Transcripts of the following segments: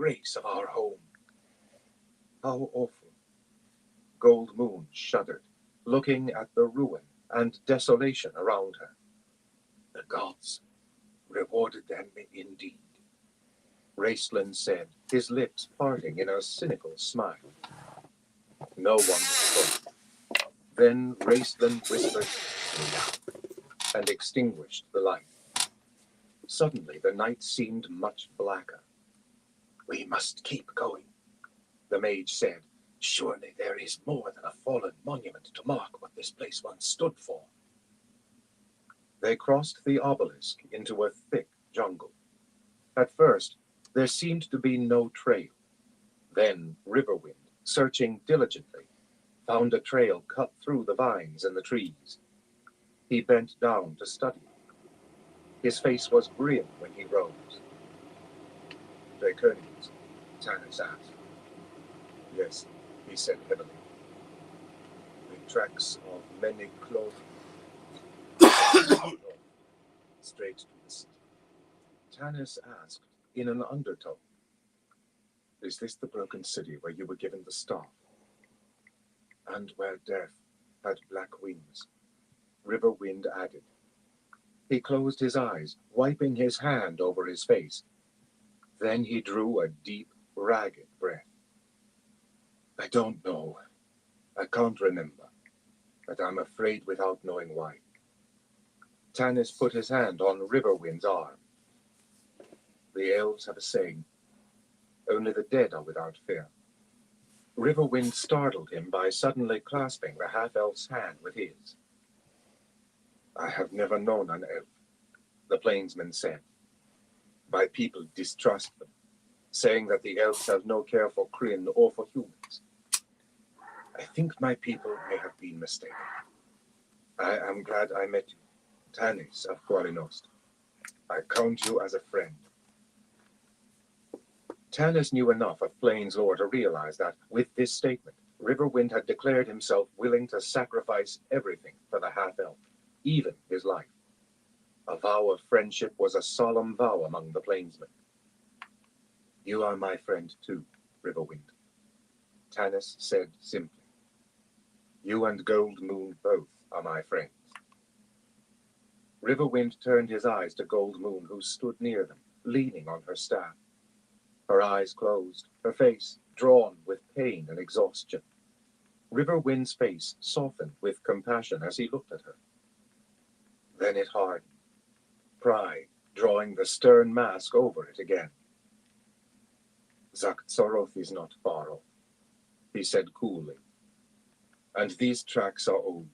disgrace of our home. How awful. Gold Moon shuddered, looking at the ruin and desolation around her. The gods rewarded them indeed, Raceland said, his lips parting in a cynical smile. No one spoke. Then Raceland whispered, and extinguished the light. Suddenly the night seemed much blacker. We must keep going, the mage said. Surely there is more than a fallen monument to mark what this place once stood for. They crossed the obelisk into a thick jungle. At first, there seemed to be no trail. Then Riverwind, searching diligently, found a trail cut through the vines and the trees. He bent down to study it. His face was grim when he rose. Draconians, Tannis asked. Yes, he said heavily. The tracks of many clothes straight to the city. Tannis asked in an undertone, is this the broken city where you were given the staff? And where death had black wings, Riverwind added. He closed his eyes, wiping his hand over his face. Then he drew a deep, ragged breath. I don't know. I can't remember. But I'm afraid without knowing why. Tannis put his hand on Riverwind's arm. The elves have a saying, only the dead are without fear. Riverwind startled him by suddenly clasping the half-elf's hand with his. I have never known an elf, the plainsman said. My people distrust them, saying that the elves have no care for Kryn or for humans. I think my people may have been mistaken. I am glad I met you, Tannis of Qualinost. I count you as a friend. Tannis knew enough of Plains lore to realize that, with this statement, Riverwind had declared himself willing to sacrifice everything for the half-elf, even his life. A vow of friendship was a solemn vow among the Plainsmen. You are my friend too, Riverwind, Tannis said simply. You and Gold Moon both are my friends. Riverwind turned his eyes to Gold Moon, who stood near them, leaning on her staff. Her eyes closed, her face drawn with pain and exhaustion. Riverwind's face softened with compassion as he looked at her. Then it hardened, pride drawing the stern mask over it again. Zaktsoroth is not far off, he said coolly. And these tracks are old.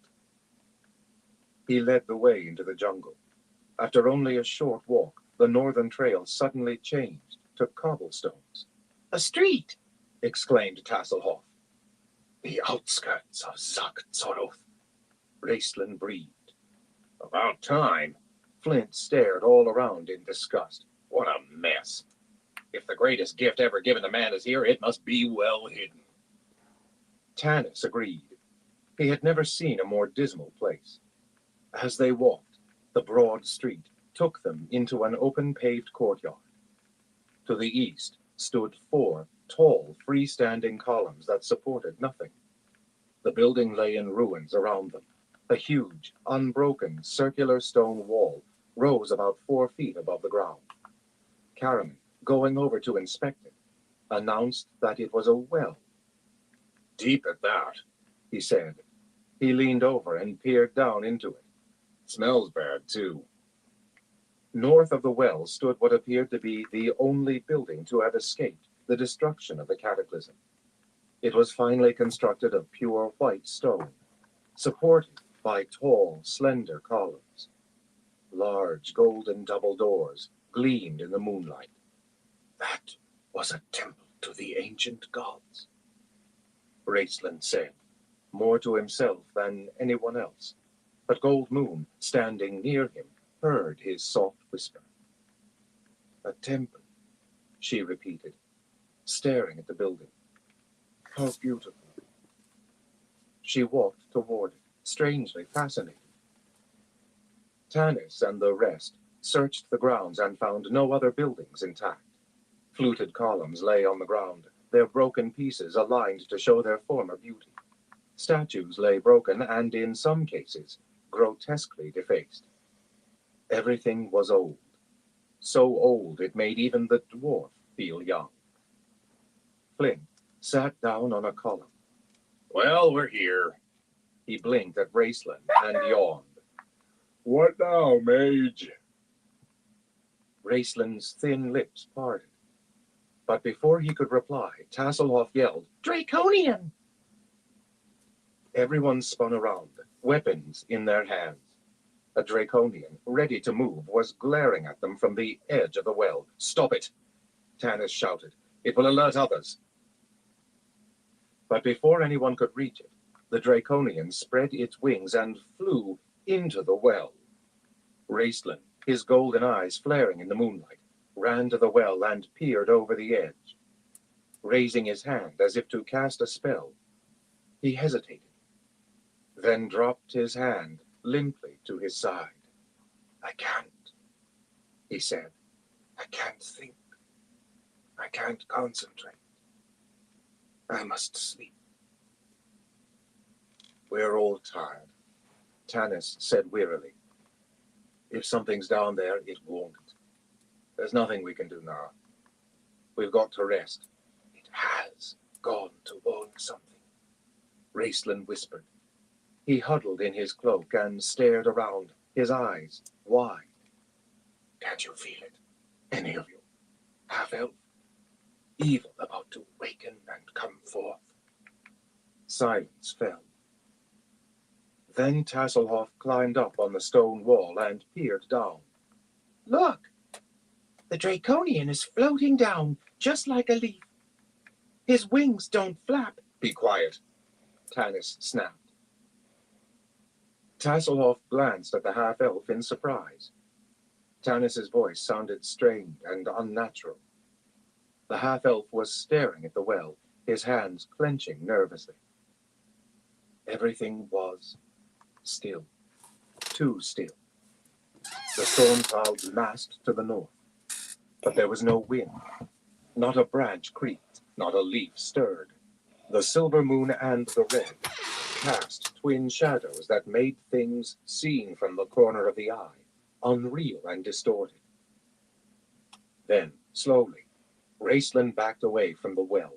He led the way into the jungle. After only a short walk, the northern trail suddenly changed to cobblestones. A street! Exclaimed Tasselhoff. The outskirts of Zaktsoroth, Raceland breathed. About time. Flint stared all around in disgust. What a mess. If the greatest gift ever given to man is here, it must be well hidden. Tannis agreed. He had never seen a more dismal place. As they walked, the broad street took them into an open paved courtyard. To the east stood 4 tall, freestanding columns that supported nothing. The building lay in ruins around them. A huge, unbroken, circular stone wall rose about 4 feet above the ground. Karaman, going over to inspect it, announced that it was a well. Deep at that, he said. He leaned over and peered down into it. Smells bad, too. North of the well stood what appeared to be the only building to have escaped the destruction of the cataclysm. It was finely constructed of pure white stone, supported by tall, slender columns. Large golden double doors gleamed in the moonlight. That was a temple to the ancient gods, Raceland said, more to himself than anyone else. But Gold Moon, standing near him, heard his soft whisper. A temple, she repeated, staring at the building. How beautiful. She walked toward it, strangely fascinated. Tannis and the rest searched the grounds and found no other buildings intact. Fluted columns lay on the ground, their broken pieces aligned to show their former beauty. Statues lay broken and, in some cases, grotesquely defaced. Everything was old, so old it made even the dwarf feel young. Flint sat down on a column. Well, we're here. He blinked at Raceland and yawned. What now, mage? Raceland's thin lips parted. But before he could reply, Tasselhoff yelled, "Draconian!" Everyone spun around, weapons in their hands. A Draconian, ready to move, was glaring at them from the edge of the well. "Stop it!" Tanis shouted. "It will alert others." But before anyone could reach it, the Draconian spread its wings and flew into the well. Raceland, his golden eyes flaring in the moonlight, ran to the well and peered over the edge. Raising his hand as if to cast a spell, he hesitated, then dropped his hand limply to his side. "I can't," he said. "I can't think. I can't concentrate. I must sleep." "We're all tired," Tanis said wearily. "If something's down there, it won't. There's nothing we can do now. We've got to rest." "It has gone to own something," Raceland whispered. He huddled in his cloak and stared around, his eyes wide. "Can't you feel it? Any of you? Half-elf? Evil about to waken and come forth." Silence fell. Then Tasselhoff climbed up on the stone wall and peered down. "Look! The Draconian is floating down, just like a leaf. His wings don't flap." "Be quiet," Tanis snapped. Tasselhoff glanced at the half-elf in surprise. Tanis's voice sounded strained and unnatural. The half-elf was staring at the well, his hands clenching nervously. Everything was still, too still. The storm clouds massed to the north, but there was no wind. Not a branch creaked, not a leaf stirred. The silver moon and the red cast twin shadows that made things seen from the corner of the eye unreal and distorted. Then, slowly, Raceland backed away from the well,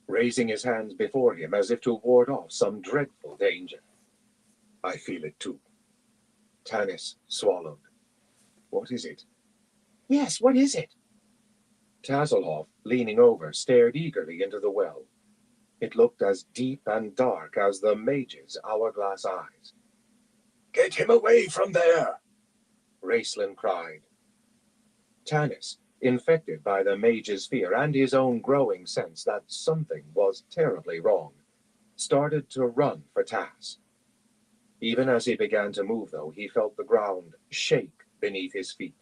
raising his hands before him as if to ward off some dreadful danger. "I feel it too." Tanis swallowed. "What is it?" "Yes, what is it?" Tasselhoff, leaning over, stared eagerly into the well. It looked as deep and dark as the mage's hourglass eyes. "Get him away from there!" Raceland cried. Tanis, infected by the mage's fear and his own growing sense that something was terribly wrong, started to run for Tas. Even as he began to move, though, he felt the ground shake beneath his feet.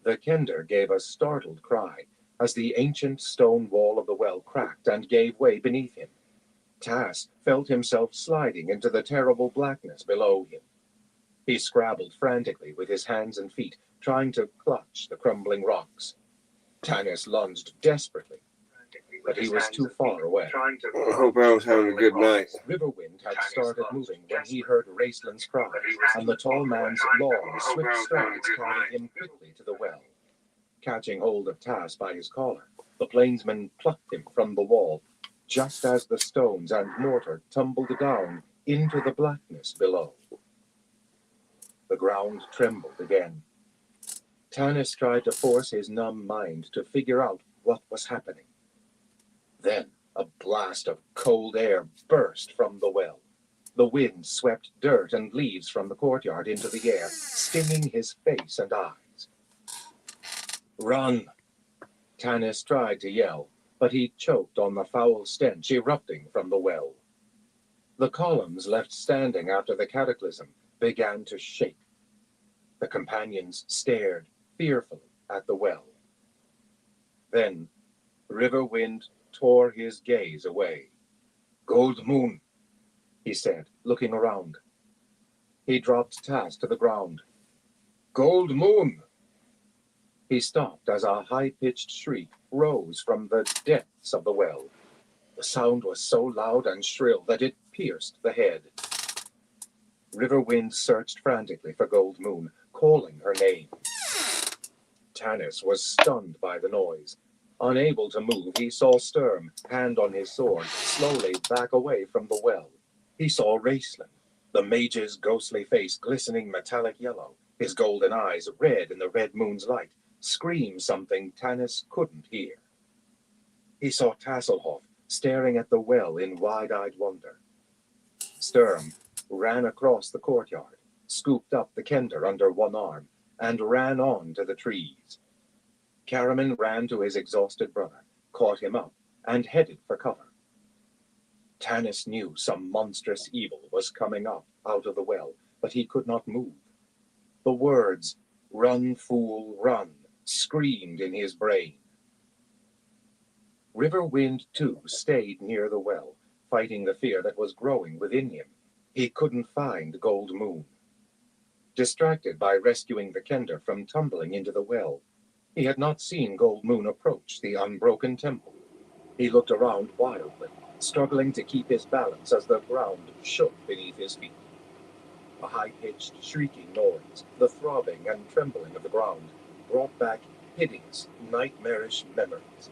The kender gave a startled cry as the ancient stone wall of the well cracked and gave way beneath him. Tas felt himself sliding into the terrible blackness below him. He scrabbled frantically with his hands and feet, trying to clutch the crumbling rocks. Tanis lunged desperately, but he was too far away. I hope I was having a good night. Riverwind had started moving when he heard Raceland's cry, and the tall man's long, swift strides carried him quickly to the well. Catching hold of Tas by his collar, the plainsman plucked him from the wall, just as the stones and mortar tumbled down into the blackness below. The ground trembled again. Tanis tried to force his numb mind to figure out what was happening. Then a blast of cold air burst from the well. The wind swept dirt and leaves from the courtyard into the air, stinging his face and eyes. "Run!" Tanis tried to yell, but he choked on the foul stench erupting from the well. The columns left standing after the cataclysm began to shake. The companions stared fearfully at the well. Then Riverwind tore his gaze away. "Gold moon," he said, looking around. He dropped Tas to the ground. "Gold moon!" He stopped as a high-pitched shriek rose from the depths of the well. The sound was so loud and shrill that it pierced the head. Riverwind searched frantically for Gold Moon, calling her name. Tanis was stunned by the noise. Unable to move, he saw Sturm, hand on his sword, slowly back away from the well. He saw Raceland, the mage's ghostly face glistening metallic yellow, his golden eyes red in the red moon's light, scream something Tanis couldn't hear. He saw Tasselhoff staring at the well in wide-eyed wonder. Sturm ran across the courtyard, scooped up the kender under one arm, and ran on to the trees. Caraman ran to his exhausted brother, caught him up, and headed for cover. Tanis knew some monstrous evil was coming up out of the well, but he could not move. The words, "Run, fool, run," screamed in his brain. Riverwind, too, stayed near the well, fighting the fear that was growing within him. He couldn't find Gold Moon. Distracted by rescuing the kender from tumbling into the well, he had not seen Gold Moon approach the unbroken temple. He looked around wildly, struggling to keep his balance as the ground shook beneath his feet. A high-pitched, shrieking noise, the throbbing and trembling of the ground, brought back hideous, nightmarish memories.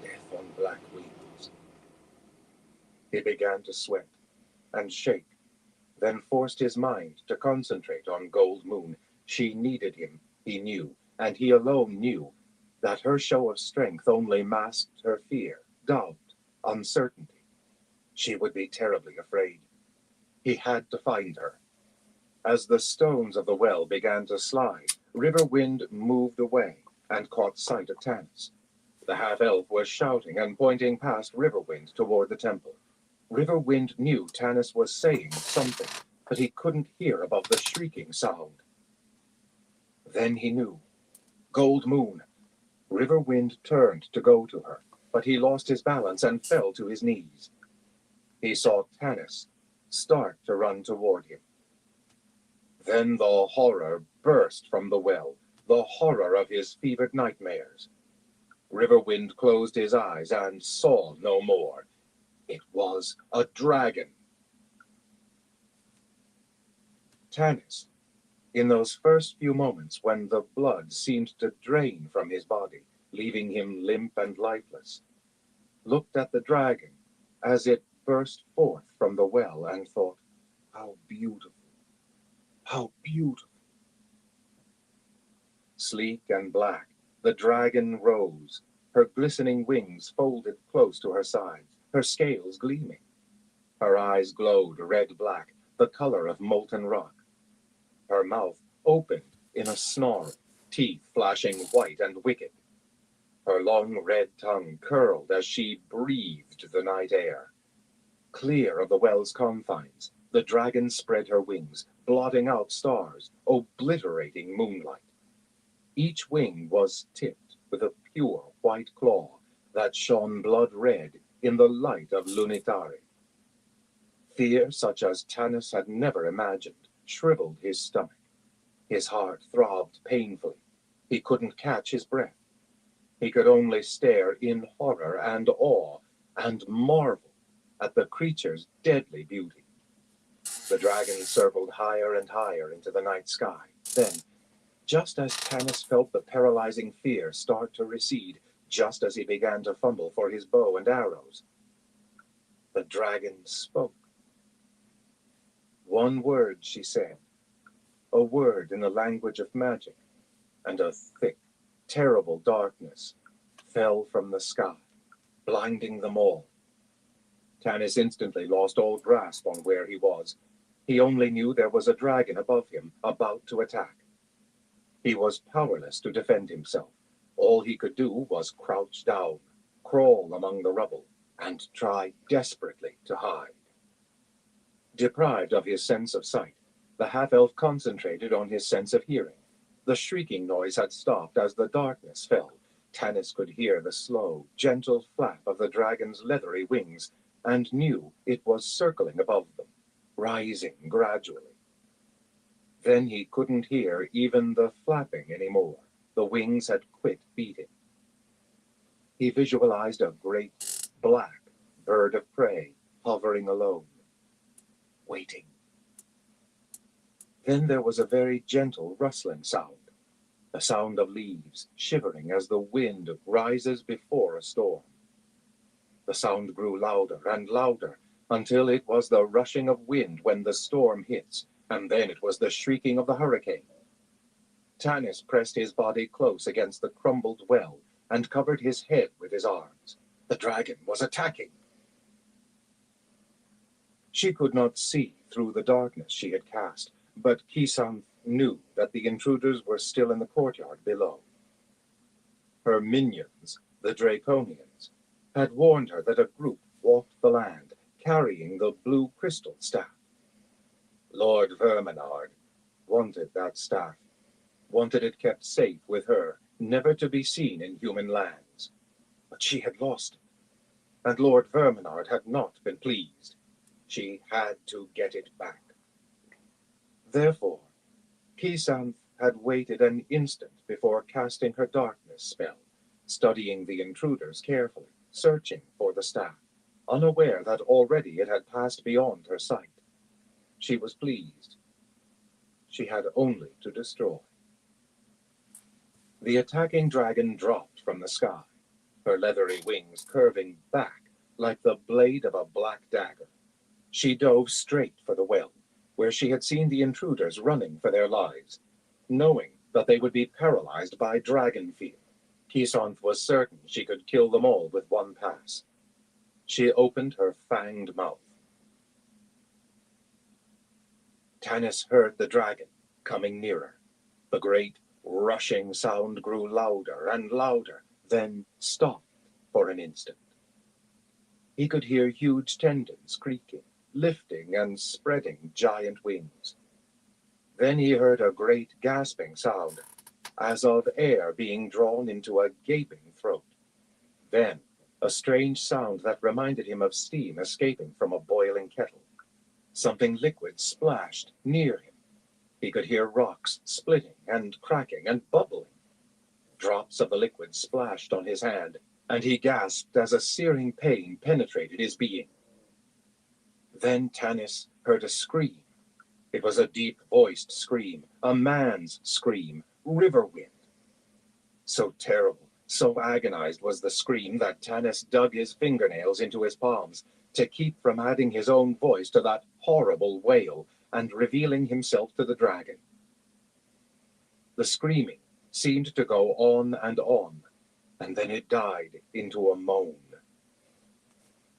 Death on black wings. He began to sweat and shake, then forced his mind to concentrate on Gold Moon. She needed him, he knew, and he alone knew that her show of strength only masked her fear, doubt, uncertainty. She would be terribly afraid. He had to find her. As the stones of the well began to slide, Riverwind moved away and caught sight of Tanis. The half-elf was shouting and pointing past Riverwind toward the temple. Riverwind knew Tanis was saying something, but he couldn't hear above the shrieking sound. Then he knew. Gold Moon. Riverwind turned to go to her, but he lost his balance and fell to his knees. He saw Tanis start to run toward him. Then the horror burst from the well, the horror of his fevered nightmares. Riverwind closed his eyes and saw no more. It was a dragon. Tanis, in those first few moments when the blood seemed to drain from his body, leaving him limp and lifeless, looked at the dragon as it burst forth from the well and thought, how beautiful, how beautiful. Sleek and black, the dragon rose, her glistening wings folded close to her sides, her scales gleaming. Her eyes glowed red-black, the color of molten rock. Her mouth opened in a snarl, teeth flashing white and wicked. Her long red tongue curled as she breathed the night air. Clear of the well's confines, the dragon spread her wings, blotting out stars, obliterating moonlight. Each wing was tipped with a pure white claw that shone blood-red in the light of Lunitari. Fear such as Tanis had never imagined shriveled his stomach. His heart throbbed painfully. He couldn't catch his breath. He could only stare in horror and awe and marvel at the creature's deadly beauty. The dragon circled higher and higher into the night sky. Then, just as Tanis felt the paralyzing fear start to recede, just as he began to fumble for his bow and arrows, the dragon spoke. One word, she said, a word in the language of magic, and a thick, terrible darkness fell from the sky, blinding them all. Tanis instantly lost all grasp on where he was. He only knew there was a dragon above him, about to attack. He was powerless to defend himself. All he could do was crouch down, crawl among the rubble, and try desperately to hide. Deprived of his sense of sight, the half-elf concentrated on his sense of hearing. The shrieking noise had stopped as the darkness fell. Tanis could hear the slow, gentle flap of the dragon's leathery wings, and knew it was circling above them, rising gradually. Then he couldn't hear even the flapping anymore. The wings had quit beating. He visualized a great black bird of prey hovering alone, waiting. Then there was a very gentle rustling sound, the sound of leaves shivering as the wind rises before a storm. The sound grew louder and louder until it was the rushing of wind when the storm hits, and then it was the shrieking of the hurricane. Tanis pressed his body close against the crumbled well and covered his head with his arms. The dragon was attacking. She could not see through the darkness she had cast, but Kisanth knew that the intruders were still in the courtyard below. Her minions, the Draconians, had warned her that a group walked the land, carrying the blue crystal staff. Lord Verminard wanted that staff, wanted it kept safe with her, never to be seen in human lands. But she had lost it, and Lord Verminard had not been pleased. She had to get it back. Therefore, Kisanth had waited an instant before casting her darkness spell, studying the intruders carefully, searching for the staff, unaware that already it had passed beyond her sight. She was pleased. She had only to destroy. The attacking dragon dropped from the sky, her leathery wings curving back like the blade of a black dagger. She dove straight for the well, where she had seen the intruders running for their lives. Knowing that they would be paralyzed by dragon fear, Kisanth was certain she could kill them all with one pass. She opened her fanged mouth. Tanis heard the dragon coming nearer. The great rushing sound grew louder and louder, then stopped for an instant. He could hear huge tendons creaking, lifting and spreading giant wings. Then he heard a great gasping sound, as of air being drawn into a gaping throat. Then a strange sound that reminded him of steam escaping from a boiling kettle. Something liquid splashed near him. He could hear rocks splitting and cracking and bubbling. Drops of the liquid splashed on his hand, and he gasped as a searing pain penetrated his being. Then Tanis heard a scream. It was a deep-voiced scream, a man's scream, river wind. So terrible, so agonized was the scream that Tanis dug his fingernails into his palms to keep from adding his own voice to that horrible wail and revealing himself to the dragon. The screaming seemed to go on, and then it died into a moan.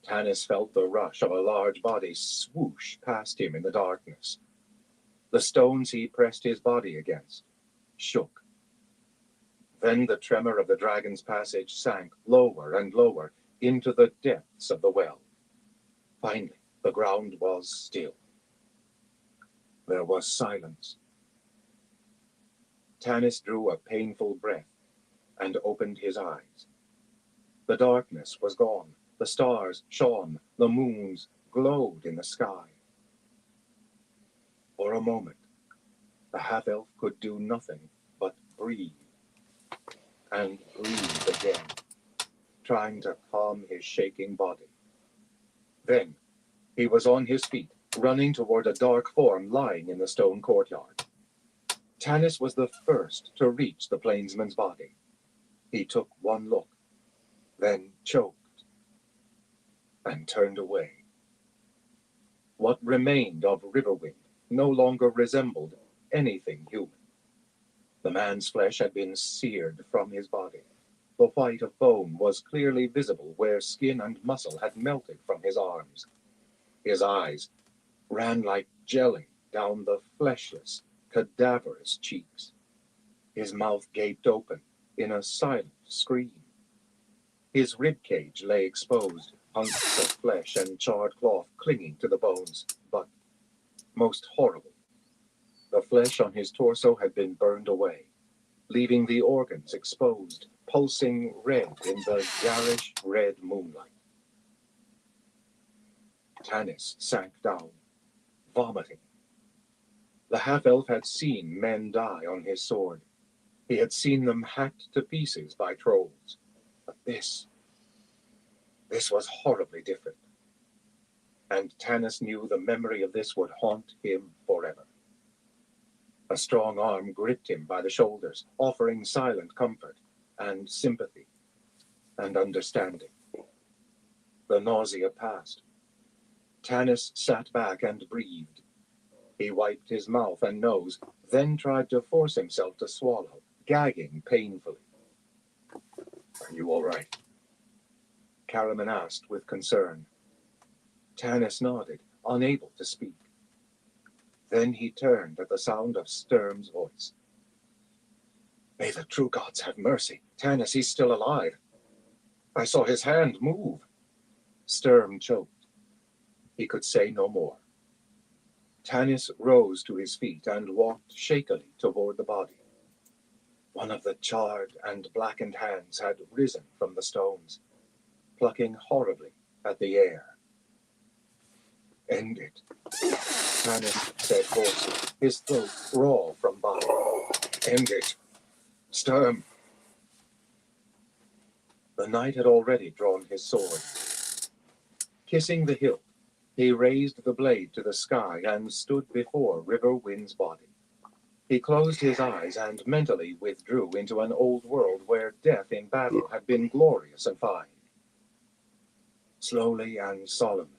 Tanis felt the rush of a large body swoosh past him in the darkness. The stones he pressed his body against shook. Then the tremor of the dragon's passage sank lower and lower into the depths of the well. Finally, the ground was still. There was silence. Tanis drew a painful breath and opened his eyes. The darkness was gone. The stars shone. The moons glowed in the sky. For a moment, the half-elf could do nothing but breathe and breathe again, trying to calm his shaking body. Then he was on his feet, running toward a dark form lying in the stone courtyard. Tanis was the first to reach the plainsman's body. He took one look, then choked and turned away. What remained of Riverwind no longer resembled anything human. The man's flesh had been seared from his body. The white of bone was clearly visible where skin and muscle had melted from his arms. His eyes ran like jelly down the fleshless, cadaverous cheeks. His mouth gaped open in a silent scream. His ribcage lay exposed, hunks of flesh and charred cloth clinging to the bones, but most horrible, the flesh on his torso had been burned away, leaving the organs exposed, pulsing red in the garish red moonlight. Tanis sank down, vomiting. The half-elf had seen men die on his sword. He had seen them hacked to pieces by trolls. But this was horribly different. And Tanis knew the memory of this would haunt him forever. A strong arm gripped him by the shoulders, offering silent comfort and sympathy and understanding. The nausea passed. Tanis sat back and breathed. He wiped his mouth and nose, then tried to force himself to swallow, gagging painfully. "Are you all right?" Karaman asked with concern. Tanis nodded, unable to speak. Then he turned at the sound of Sturm's voice. "May the true gods have mercy. Tanis, he's still alive. I saw his hand move." Sturm choked. He could say no more. Tanis rose to his feet and walked shakily toward the body. One of the charred and blackened hands had risen from the stones, plucking horribly at the air. "End it," Tanis said hoarsely, his throat raw from bile. "End it. Sturm." The knight had already drawn his sword. Kissing the hilt, he raised the blade to the sky and stood before Riverwind's body. He closed his eyes and mentally withdrew into an old world where death in battle had been glorious and fine. Slowly and solemnly,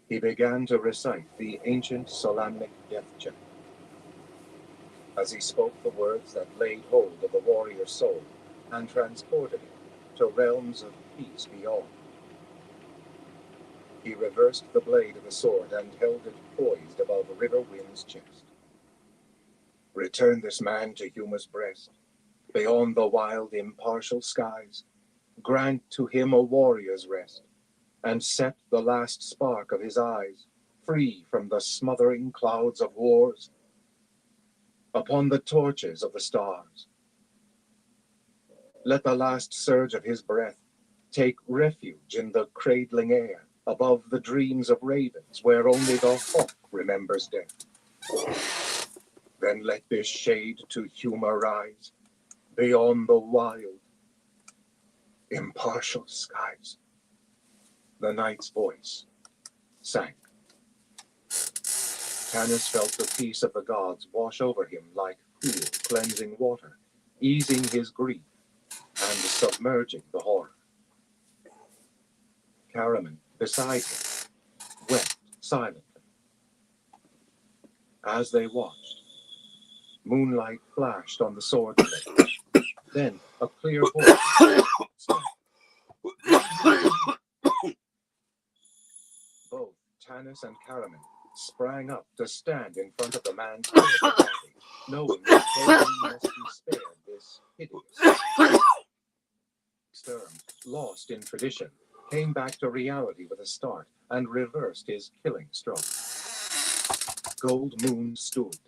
he began to recite the ancient Solanic death chant. As he spoke the words that laid hold of the warrior's soul and transported him to realms of peace beyond, he reversed the blade of the sword and held it poised above Riverwind's chest. "Return this man to Huma's breast, beyond the wild, impartial skies. Grant to him a warrior's rest, and set the last spark of his eyes free from the smothering clouds of wars, upon the torches of the stars. Let the last surge of his breath take refuge in the cradling air, above the dreams of ravens, where only the hawk remembers death. Then let this shade to Huma rise, beyond the wild, impartial skies." The knight's voice sank. Tanis felt the peace of the gods wash over him like cool, cleansing water, easing his grief and submerging the horror. Karaman, beside him, wept silently. As they watched, moonlight flashed on the sword blade. Then a clear voice spoke. Both Tanis and Karaman sprang up to stand in front of the man's pitiful body, knowing that they must be spared this hideous. Sturm, lost in tradition, came back to reality with a start and reversed his killing stroke. Gold Moon stood,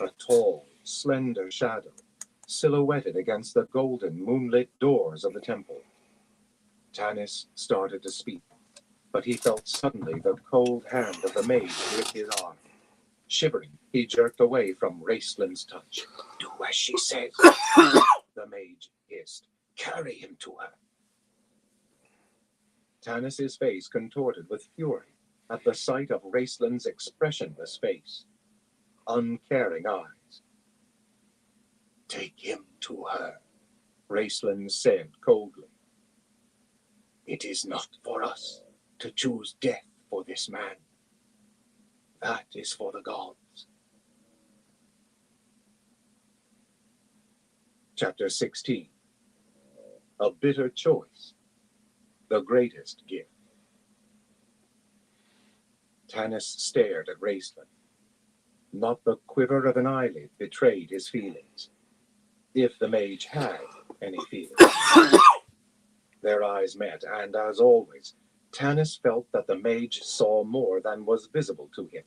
a tall, slender shadow, silhouetted against the golden, moonlit doors of the temple. Tanis started to speak, but he felt suddenly the cold hand of the mage grip his arm. Shivering, he jerked away from Raceland's touch. "Do as she says," the mage hissed. "Carry him to her." Tanis's face contorted with fury at the sight of Raceland's expressionless face, uncaring eyes. "Take him to her," Raceland said coldly. "It is not for us to choose death for this man. That is for the gods." Chapter 16. A bitter choice. The greatest gift. Tanis stared at Raceland. Not the quiver of an eyelid betrayed his feelings, if the mage had any feelings. Their eyes met, and as always, Tanis felt that the mage saw more than was visible to him.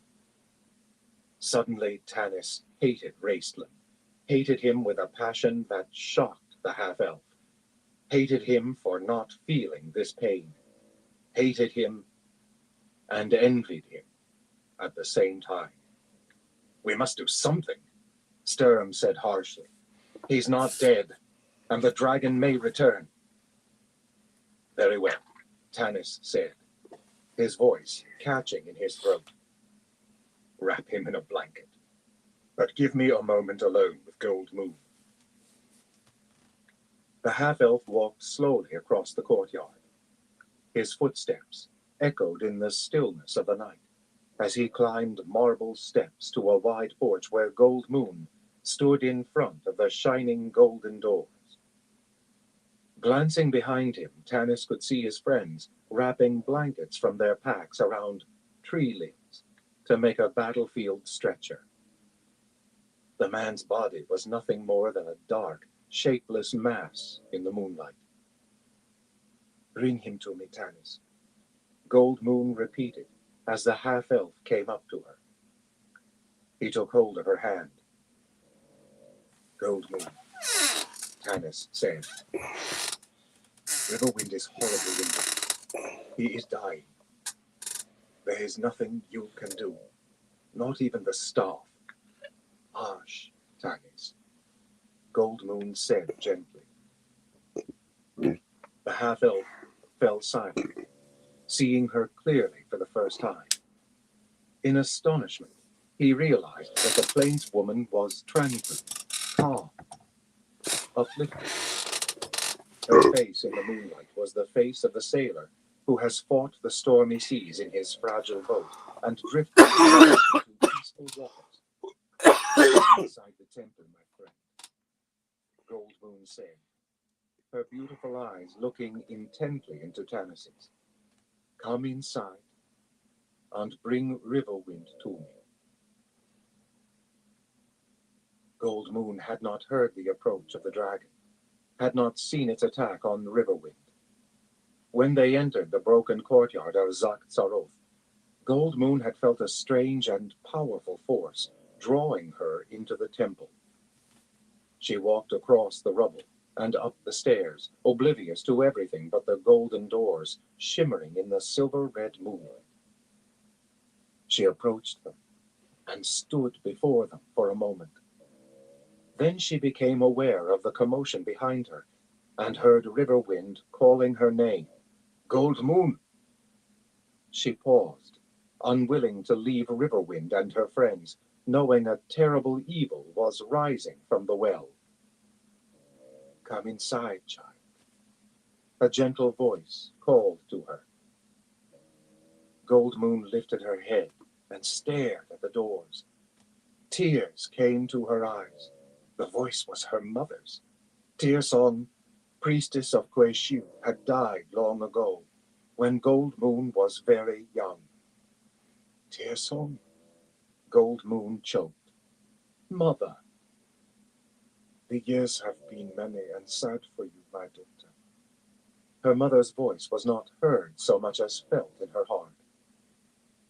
Suddenly, Tanis hated Raceland, hated him with a passion that shocked the half-elf, hated him for not feeling this pain, hated him and envied him at the same time. We must do something, Sturm said harshly. He's not dead, and the dragon may return. Very well, Tanis said, his voice catching in his throat. Wrap him in a blanket, but give me a moment alone with Gold Moon. The half-elf walked slowly across the courtyard. His footsteps echoed in the stillness of the night as he climbed marble steps to a wide porch where Gold Moon stood in front of the shining golden doors. Glancing behind him, Tanis could see his friends wrapping blankets from their packs around tree limbs to make a battlefield stretcher. The man's body was nothing more than a dark, shapeless mass in the moonlight. Bring him to me, Tanis, Gold Moon repeated as the half-elf came up to her. He took hold of her hand. Gold Moon, Tanis said. Riverwind is horribly wounded. He is dying. There is nothing you can do, not even the staff. Hush, Tanis, Gold Moon said gently. The half-elf fell silent, seeing her clearly for the first time. In astonishment, he realized that the plainswoman was tranquil, calm, uplifted. Her face in the moonlight was the face of the sailor who has fought the stormy seas in his fragile boat and drifted into peaceful waters. Inside the temple, my friend, Gold Moon said, her beautiful eyes looking intently into Tanis's. Come inside and bring Riverwind to me. Gold Moon had not heard the approach of the dragon, had not seen its attack on Riverwind. When they entered the broken courtyard of Zakhtsaroth, Gold Moon had felt a strange and powerful force drawing her into the temple. She walked across the rubble and up the stairs, oblivious to everything but the golden doors shimmering in the silver-red moonlight. She approached them and stood before them for a moment. Then she became aware of the commotion behind her and heard Riverwind calling her name, Gold Moon. She paused, unwilling to leave Riverwind and her friends, knowing a terrible evil was rising from the well. Come inside, child. A gentle voice called to her. Gold Moon lifted her head and stared at the doors. Tears came to her eyes. The voice was her mother's. Tearsong, priestess of Kueshu, had died long ago, when Gold Moon was very young. Tearsong? Gold Moon choked. Mother. The years have been many and sad for you, my daughter. Her mother's voice was not heard so much as felt in her heart.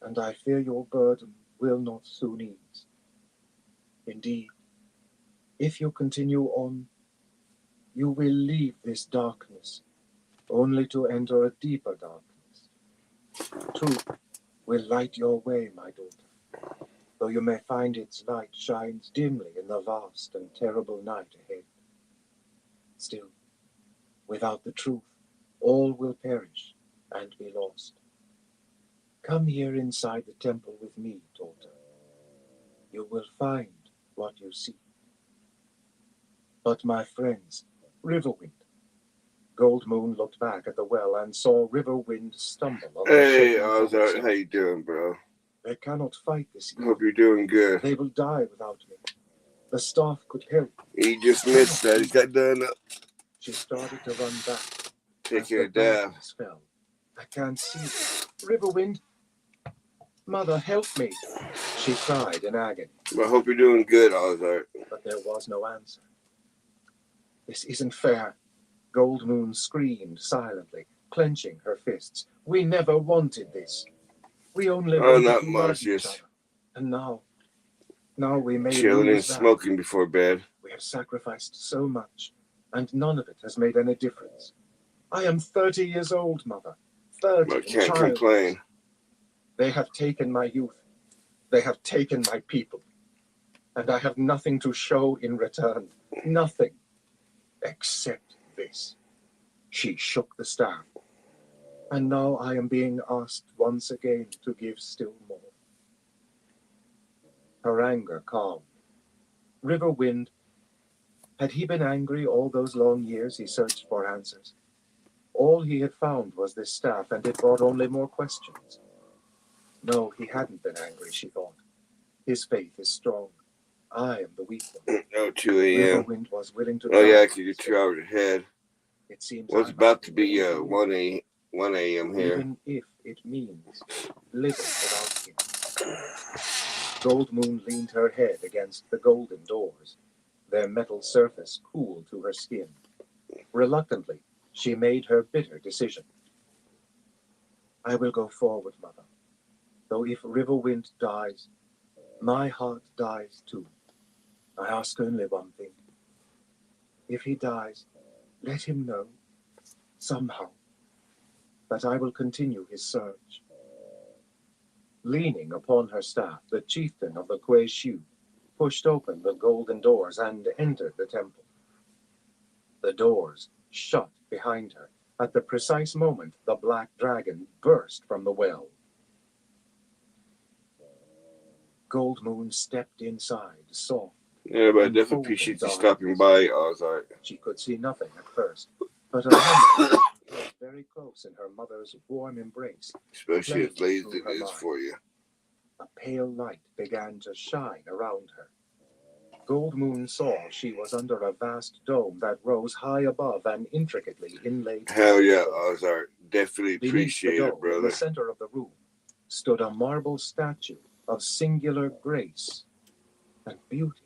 And I fear your burden will not soon ease. Indeed, if you continue on, you will leave this darkness, only to enter a deeper darkness. Truth will light your way, my daughter, though you may find its light shines dimly in the vast and terrible night ahead. Still, without the truth, all will perish and be lost. Come here inside the temple with me, daughter. You will find what you seek. But my friends, Riverwind. Gold Moon looked back at the well and saw Riverwind stumble on the Hey, shaking Ozark, how you doing, bro? They cannot fight this evil. Hope you're doing good. They will die without me. The staff could help. You just missed that. He got done up. She started to run back. Take your dab. Fell. I can't see. Riverwind. Mother, help me. She cried in agony. I hope you're doing good, Ozark. But there was no answer. This isn't fair. Gold Moon screamed silently, clenching her fists. We never wanted this. We only wanted not to much, love each yes. other. And now we may Chilling and lose that. smoking before bed. We have sacrificed so much, and none of it has made any difference. I am 30 years old, Mother. 30. I can't childless. complain. They have taken my youth. They have taken my people. and I have nothing to show in return. Nothing. Except this. She shook the staff. And now I am being asked once again to give still more. Her anger calmed. Riverwind, had he been angry all those long years he searched for answers? All he had found was this staff, and it brought only more questions. No, he hadn't been angry, she thought. His faith is strong. I am the weak one. Oh, 2 a.m. Riverwind was willing to Oh, yeah, die. because you're 2 hours ahead. It seems Well, it's I about must to be be willing to 1 a.m. here. even if it means living without him. Gold Moon leaned her head against the golden doors, their metal surface cool to her skin. Reluctantly, she made her bitter decision. I will go forward, Mother. Though if Riverwind dies, my heart dies too. I ask only one thing. If he dies, let him know, somehow, that I will continue his search. Leaning upon her staff, the chieftain of the Kuei Shu pushed open the golden doors and entered the temple. The doors shut behind her at the precise moment the black dragon burst from the well. Gold Moon stepped inside, soft. Yeah, but I definitely appreciate you stopping by, Ozark. She could see nothing at first, but a memory was very close in her mother's warm embrace. Especially as late as it is for you. A pale light began to shine around her. Gold Moon saw she was under a vast dome that rose high above an intricately inlaid. Hell yeah, Ozark. Definitely appreciate it, brother. In the center of the room stood a marble statue of singular grace and beauty.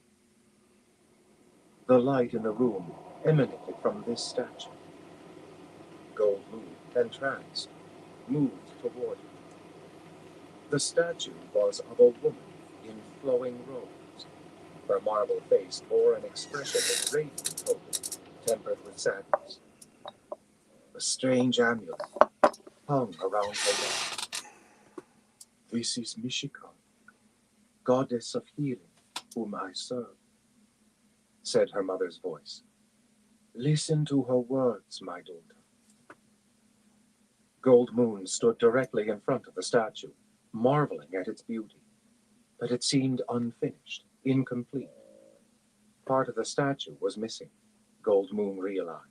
The light in the room emanated from this statue. Gold Moon, entranced, moved toward it. The statue was of a woman in flowing robes. Her marble face bore an expression of radiant hope, tempered with sadness. A strange amulet hung around her neck. This is Mishika, goddess of healing, whom I serve, said her mother's voice. Listen to her words, my daughter. Gold Moon stood directly in front of the statue, marveling at its beauty, but it seemed unfinished, incomplete. Part of the statue was missing, Gold Moon realized.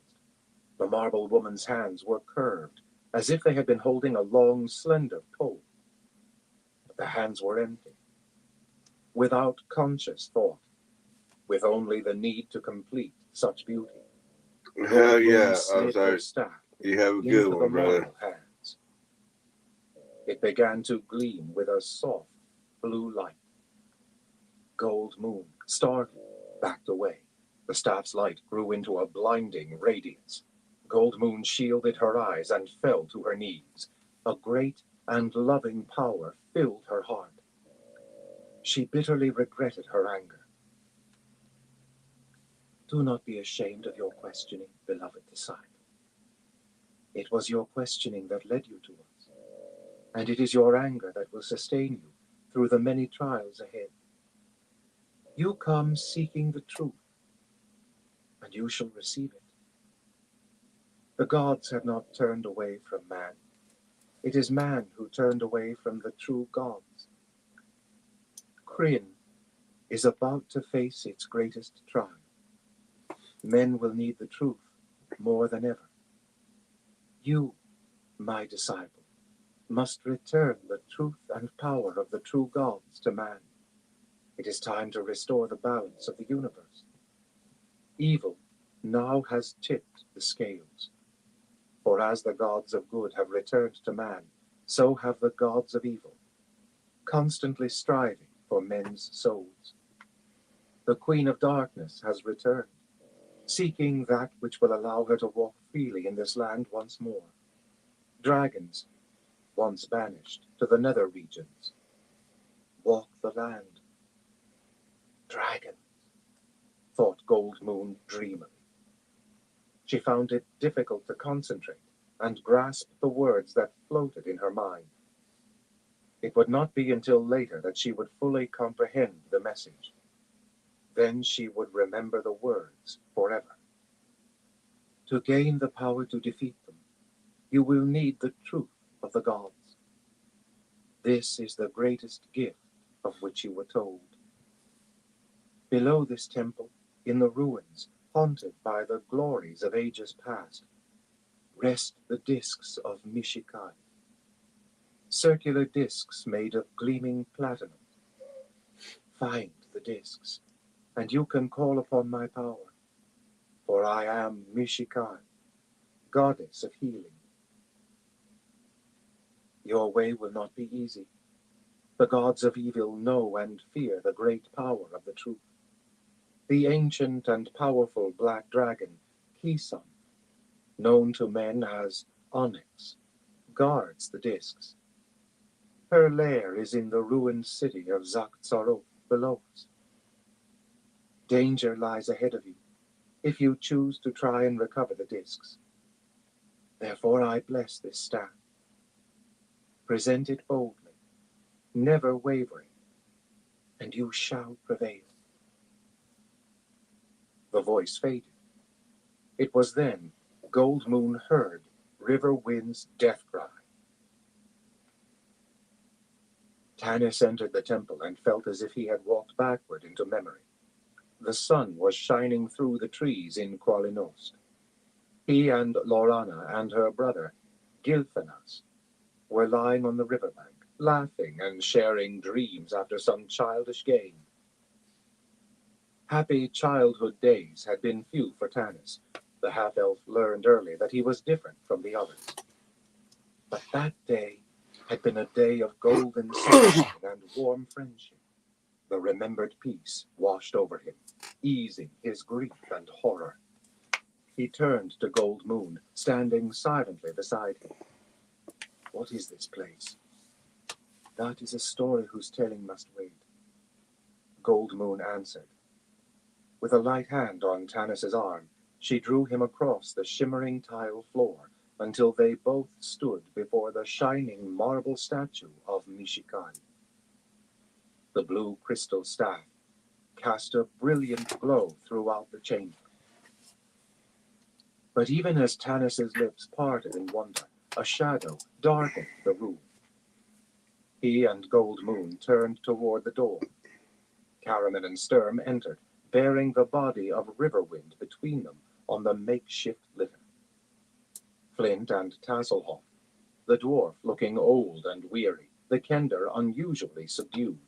The marble woman's hands were curved, as if they had been holding a long, slender pole. But the hands were empty, without conscious thought, with only the need to complete such beauty. Hell yeah, Ozark. You have a good one, brother. Hands. It began to gleam with a soft blue light. Gold Moon, startled, backed away. The staff's light grew into a blinding radiance. Gold Moon shielded her eyes and fell to her knees. A great and loving power filled her heart. She bitterly regretted her anger. Do not be ashamed of your questioning, beloved disciple. It was your questioning that led you to us, and it is your anger that will sustain you through the many trials ahead. You come seeking the truth, and you shall receive it. The gods have not turned away from man. It is man who turned away from the true gods. Kryn is about to face its greatest trial. Men will need the truth more than ever. You, my disciple, must return the truth and power of the true gods to man. It is time to restore the balance of the universe. Evil now has tipped the scales. For as the gods of good have returned to man, so have the gods of evil, constantly striving for men's souls. The Queen of Darkness has returned, seeking that which will allow her to walk freely in this land once more. Dragons, once banished to the nether regions, walk the land. Dragons, thought Gold Moon dreamily. She found it difficult to concentrate and grasp the words that floated in her mind. It would not be until later that she would fully comprehend the message. Then she would remember the words forever. To gain the power to defeat them, you will need the truth of the gods. This is the greatest gift of which you were told. Below this temple, in the ruins, haunted by the glories of ages past, rest the discs of Mishikai. Circular discs made of gleaming platinum. Find the discs, and you can call upon my power, for I am Mishikai, goddess of healing. Your way will not be easy. The gods of evil know and fear the great power of the truth. The ancient and powerful black dragon, Kisan, known to men as Onyx, guards the discs. Her lair is in the ruined city of Zakhtsaroth below us. Danger lies ahead of you if you choose to try and recover the discs. Therefore I bless this staff. Present it boldly, never wavering, and you shall prevail. The voice faded. It was then Gold Moon heard River Wind's death cry. Tanis entered the temple and felt as if he had walked backward into memory. The sun was shining through the trees in Qualinost. He and Lorana and her brother, Gilfanas, were lying on the riverbank, laughing and sharing dreams after some childish game. Happy childhood days had been few for Tanis. The half-elf learned early that he was different from the others. But that day had been a day of golden sunshine and warm friendship. The remembered peace washed over him, easing his grief and horror. He turned to Gold Moon, standing silently beside him. What is this place? That is a story whose telling must wait. Gold Moon answered. With a light hand on Tanis's arm, she drew him across the shimmering tile floor until they both stood before the shining marble statue of Mishikai. The blue crystal staff cast a brilliant glow throughout the chamber. But even as Tanis's lips parted in wonder, a shadow darkened the room. He and Gold Moon turned toward the door. Caraman and Sturm entered, bearing the body of Riverwind between them on the makeshift litter. Flint and Tasselhoff, the dwarf looking old and weary, the Kender unusually subdued,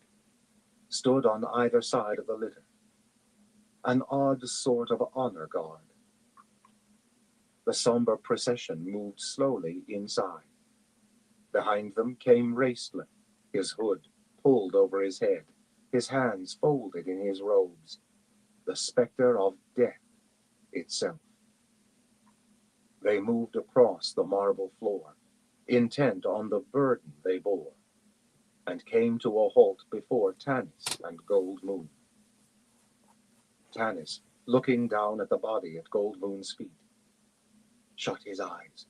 stood on either side of the litter, an odd sort of honor guard. The somber procession moved slowly inside. Behind them came Raistlin, his hood pulled over his head, his hands folded in his robes, the specter of death itself. They moved across the marble floor, intent on the burden they bore, and came to a halt before Tanis and Gold Moon. Tanis, looking down at the body at Gold Moon's feet, shut his eyes.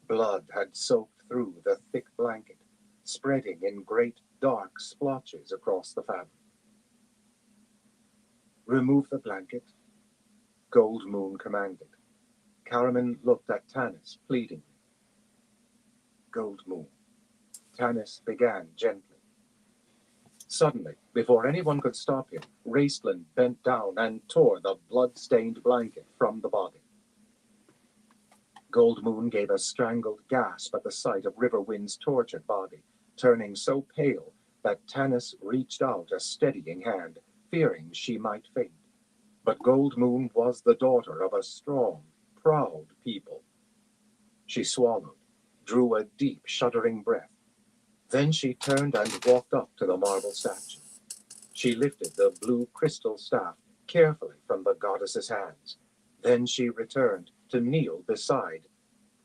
Blood had soaked through the thick blanket, spreading in great dark splotches across the fabric. Remove the blanket, Gold Moon commanded. Caraman looked at Tanis pleadingly. Gold Moon. Tanis began gently. Suddenly, before anyone could stop him, Raistlin bent down and tore the blood-stained blanket from the body. Gold Moon gave a strangled gasp at the sight of Riverwind's tortured body, turning so pale that Tanis reached out a steadying hand, fearing she might faint. But Gold Moon was the daughter of a strong, proud people. She swallowed, drew a deep, shuddering breath. Then she turned and walked up to the marble statue. She lifted the blue crystal staff carefully from the goddess's hands. Then she returned to kneel beside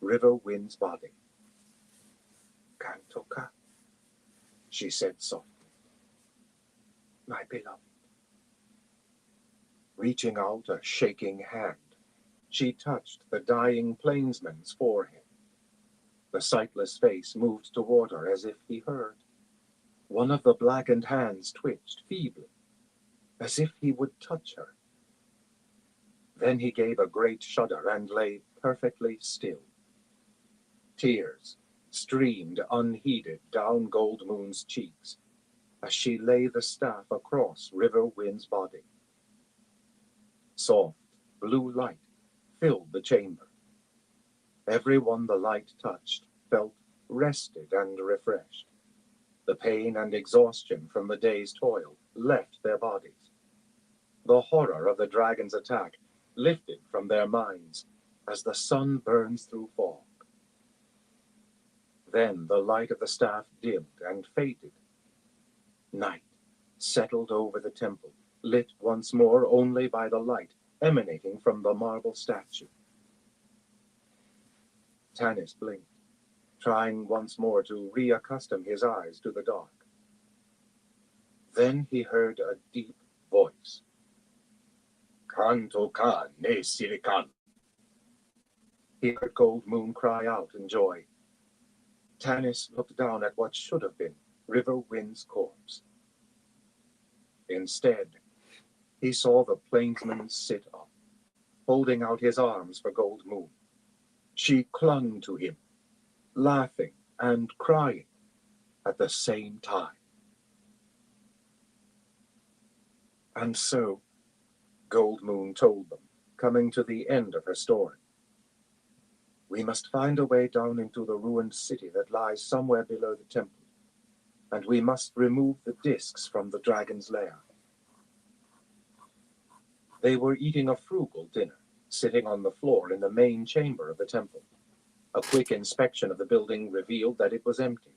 Riverwind's body. Kantoka, she said softly. My beloved. Reaching out a shaking hand, she touched the dying plainsman's forehead. The sightless face moved toward her as if he heard. One of the blackened hands twitched feebly. as if he would touch her. Then he gave a great shudder and lay perfectly still. Tears streamed unheeded down Gold Moon's cheeks as she lay the staff across River Wind's body. Soft blue light filled the chamber. Everyone the light touched felt rested and refreshed. The pain and exhaustion from the day's toil left their bodies. The horror of the dragon's attack lifted from their minds as the sun burns through fog. Then the light of the staff dimmed and faded. Night settled over the temple, lit once more only by the light emanating from the marble statue. Tanis blinked, trying once more to reaccustom his eyes to the dark. Then he heard a deep voice. Kanto ka ne sirikan. He heard Gold Moon cry out in joy. Tanis looked down at what should have been River Wind's corpse. Instead, he saw the plainsman sit up, holding out his arms for Gold Moon. She clung to him, laughing and crying at the same time. And so, Gold Moon told them, coming to the end of her story. We must find a way down into the ruined city that lies somewhere below the temple, and we must remove the discs from the dragon's lair. They were eating a frugal dinner, sitting on the floor in the main chamber of the temple. A quick inspection of the building revealed that it was empty,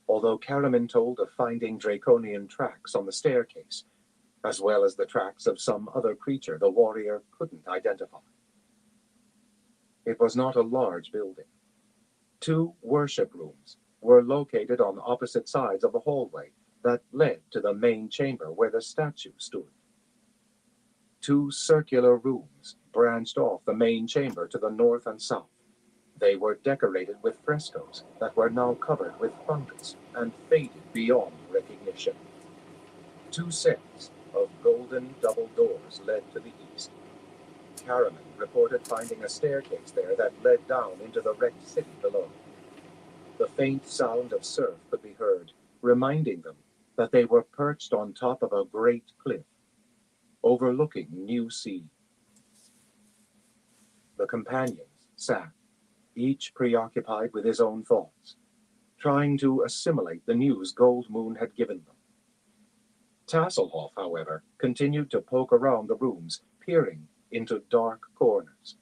although Karaman told of finding draconian tracks on the staircase, as well as the tracks of some other creature the warrior couldn't identify. It was not a large building. 2 worship rooms were located on opposite sides of the hallway that led to the main chamber where the statue stood. 2 circular rooms branched off the main chamber to the north and south. They were decorated with frescoes that were now covered with fungus and faded beyond recognition. 2 sets of golden double doors led to the east. Karaman reported finding a staircase there that led down into the wrecked city below. The faint sound of surf could be heard, reminding them that they were perched on top of a great cliff, overlooking New Sea. The companions sat, each preoccupied with his own thoughts, trying to assimilate the news Gold Moon had given them. Tasselhoff, however, continued to poke around the rooms, peering into dark corners.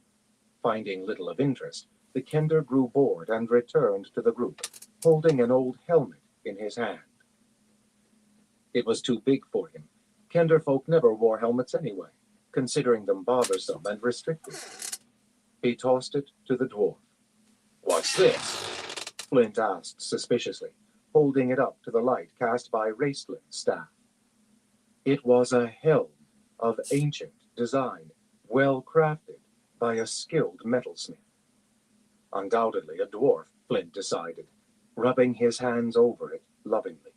Finding little of interest, the Kender grew bored and returned to the group, holding an old helmet in his hand. It was too big for him. Kender folk never wore helmets anyway, considering them bothersome and restrictive. He tossed it to the dwarf. What's this? Flint asked suspiciously, holding it up to the light cast by Raistlin's staff. It was a helm of ancient design, well crafted by a skilled metalsmith. Undoubtedly a dwarf, Flint decided, rubbing his hands over it lovingly.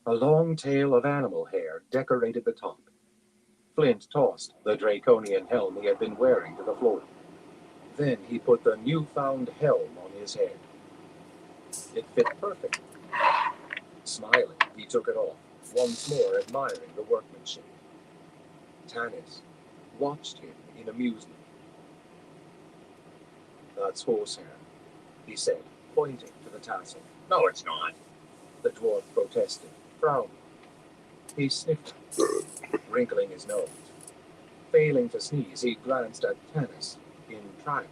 A long tail of animal hair decorated the top. Flint tossed the draconian helm he had been wearing to the floor. Then he put the newfound helm on his head. It fit perfectly. Smiling, he took it off, once more admiring the workmanship. Tanis watched him in amusement. That's horsehair, he said, pointing to the tassel. No, it's not. The dwarf protested, frowning. He sniffed, wrinkling his nose. Failing to sneeze, he glanced at Tanis in triumph.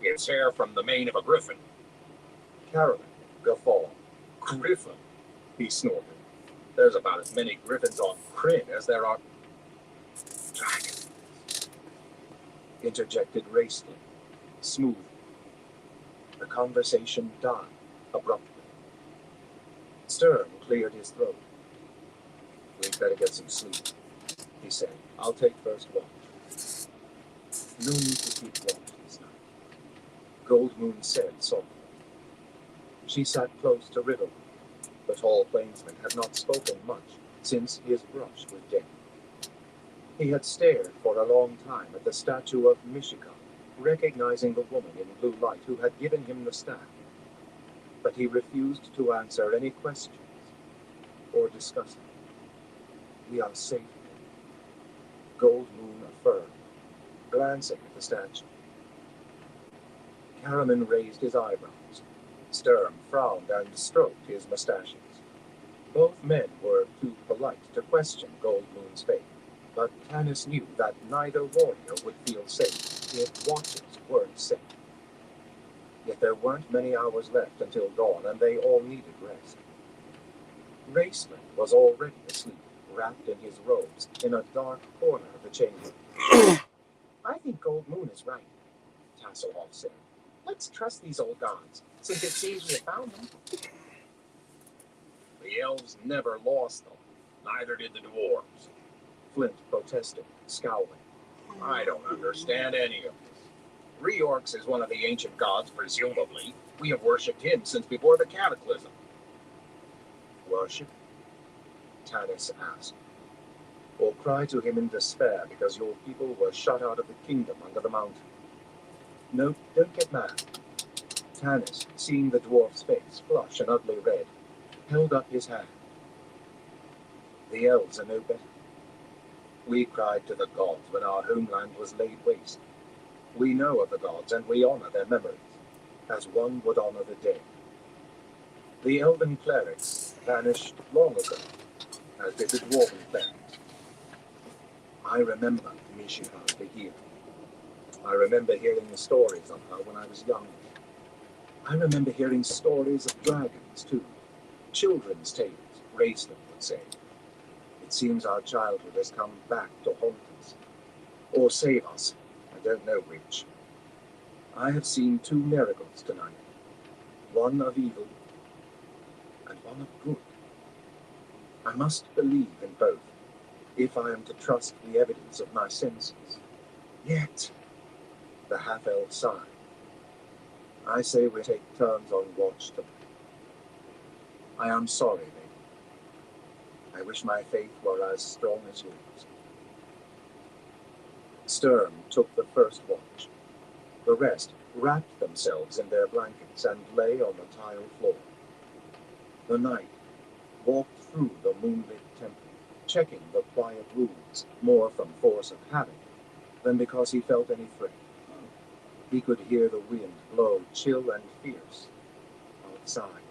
It's hair from the mane of a griffin. Karaman guffawed. Griffin? He snorted. There's about as many griffins on Kryn as there are dragons, interjected Raistlin, smoothly. The conversation died abruptly. Sturm cleared his throat. We'd better get some sleep, he said. I'll take first watch. No need to keep watch this night, Gold Moon said softly. She sat close to Riverwood. The tall plainsman had not spoken much since his brush with death. He had stared for a long time at the statue of Mishika, recognizing the woman in blue light who had given him the staff. But he refused to answer any questions or discuss it. "We are safe," Gold Moon affirmed, glancing at the statue. Karaman raised his eyebrows. Sturm frowned and stroked his mustaches. Both men were too polite to question Gold Moon's faith, but Tanis knew that neither warrior would feel safe if watches weren't safe. Yet there weren't many hours left until dawn, and they all needed rest. Raceland was already asleep, wrapped in his robes, in a dark corner of the chamber. "I think Gold Moon is right," Tasselhoff said. "Let's trust these old gods, since it seems we have found them." The elves never lost them. Neither did the dwarves. Flint protested, scowling. I don't understand any of this. Reorx is one of the ancient gods, presumably. We have worshipped him since before the cataclysm. "Worship?" Tanis asked. "Or cry to him in despair because your people were shut out of the kingdom under the mountain?" "No, don't get mad." Tanis, seeing the dwarf's face flush an ugly red, held up his hand. "The elves are no better. We cried to the gods when our homeland was laid waste. We know of the gods and we honor their memories, as one would honor the dead. The elven clerics vanished long ago, as did the dwarven clerics. I remember Mishika the hero. I remember hearing the stories of her when I was young. I remember hearing stories of dragons, too. Children's tales, Raceland would say. It seems our childhood has come back to haunt us. Or save us. I don't know which. I have seen two miracles tonight. One of evil and one of good. I must believe in both, if I am to trust the evidence of my senses. Yet, the half-elf sighed. I say we take turns on watch tonight. I am sorry, lady. I wish my faith were as strong as yours. Sturm took the first watch. The rest wrapped themselves in their blankets and lay on the tile floor. The knight walked through the moonlit temple, checking the quiet rooms more from force of habit than because he felt any threat. He could hear the wind blow chill and fierce outside,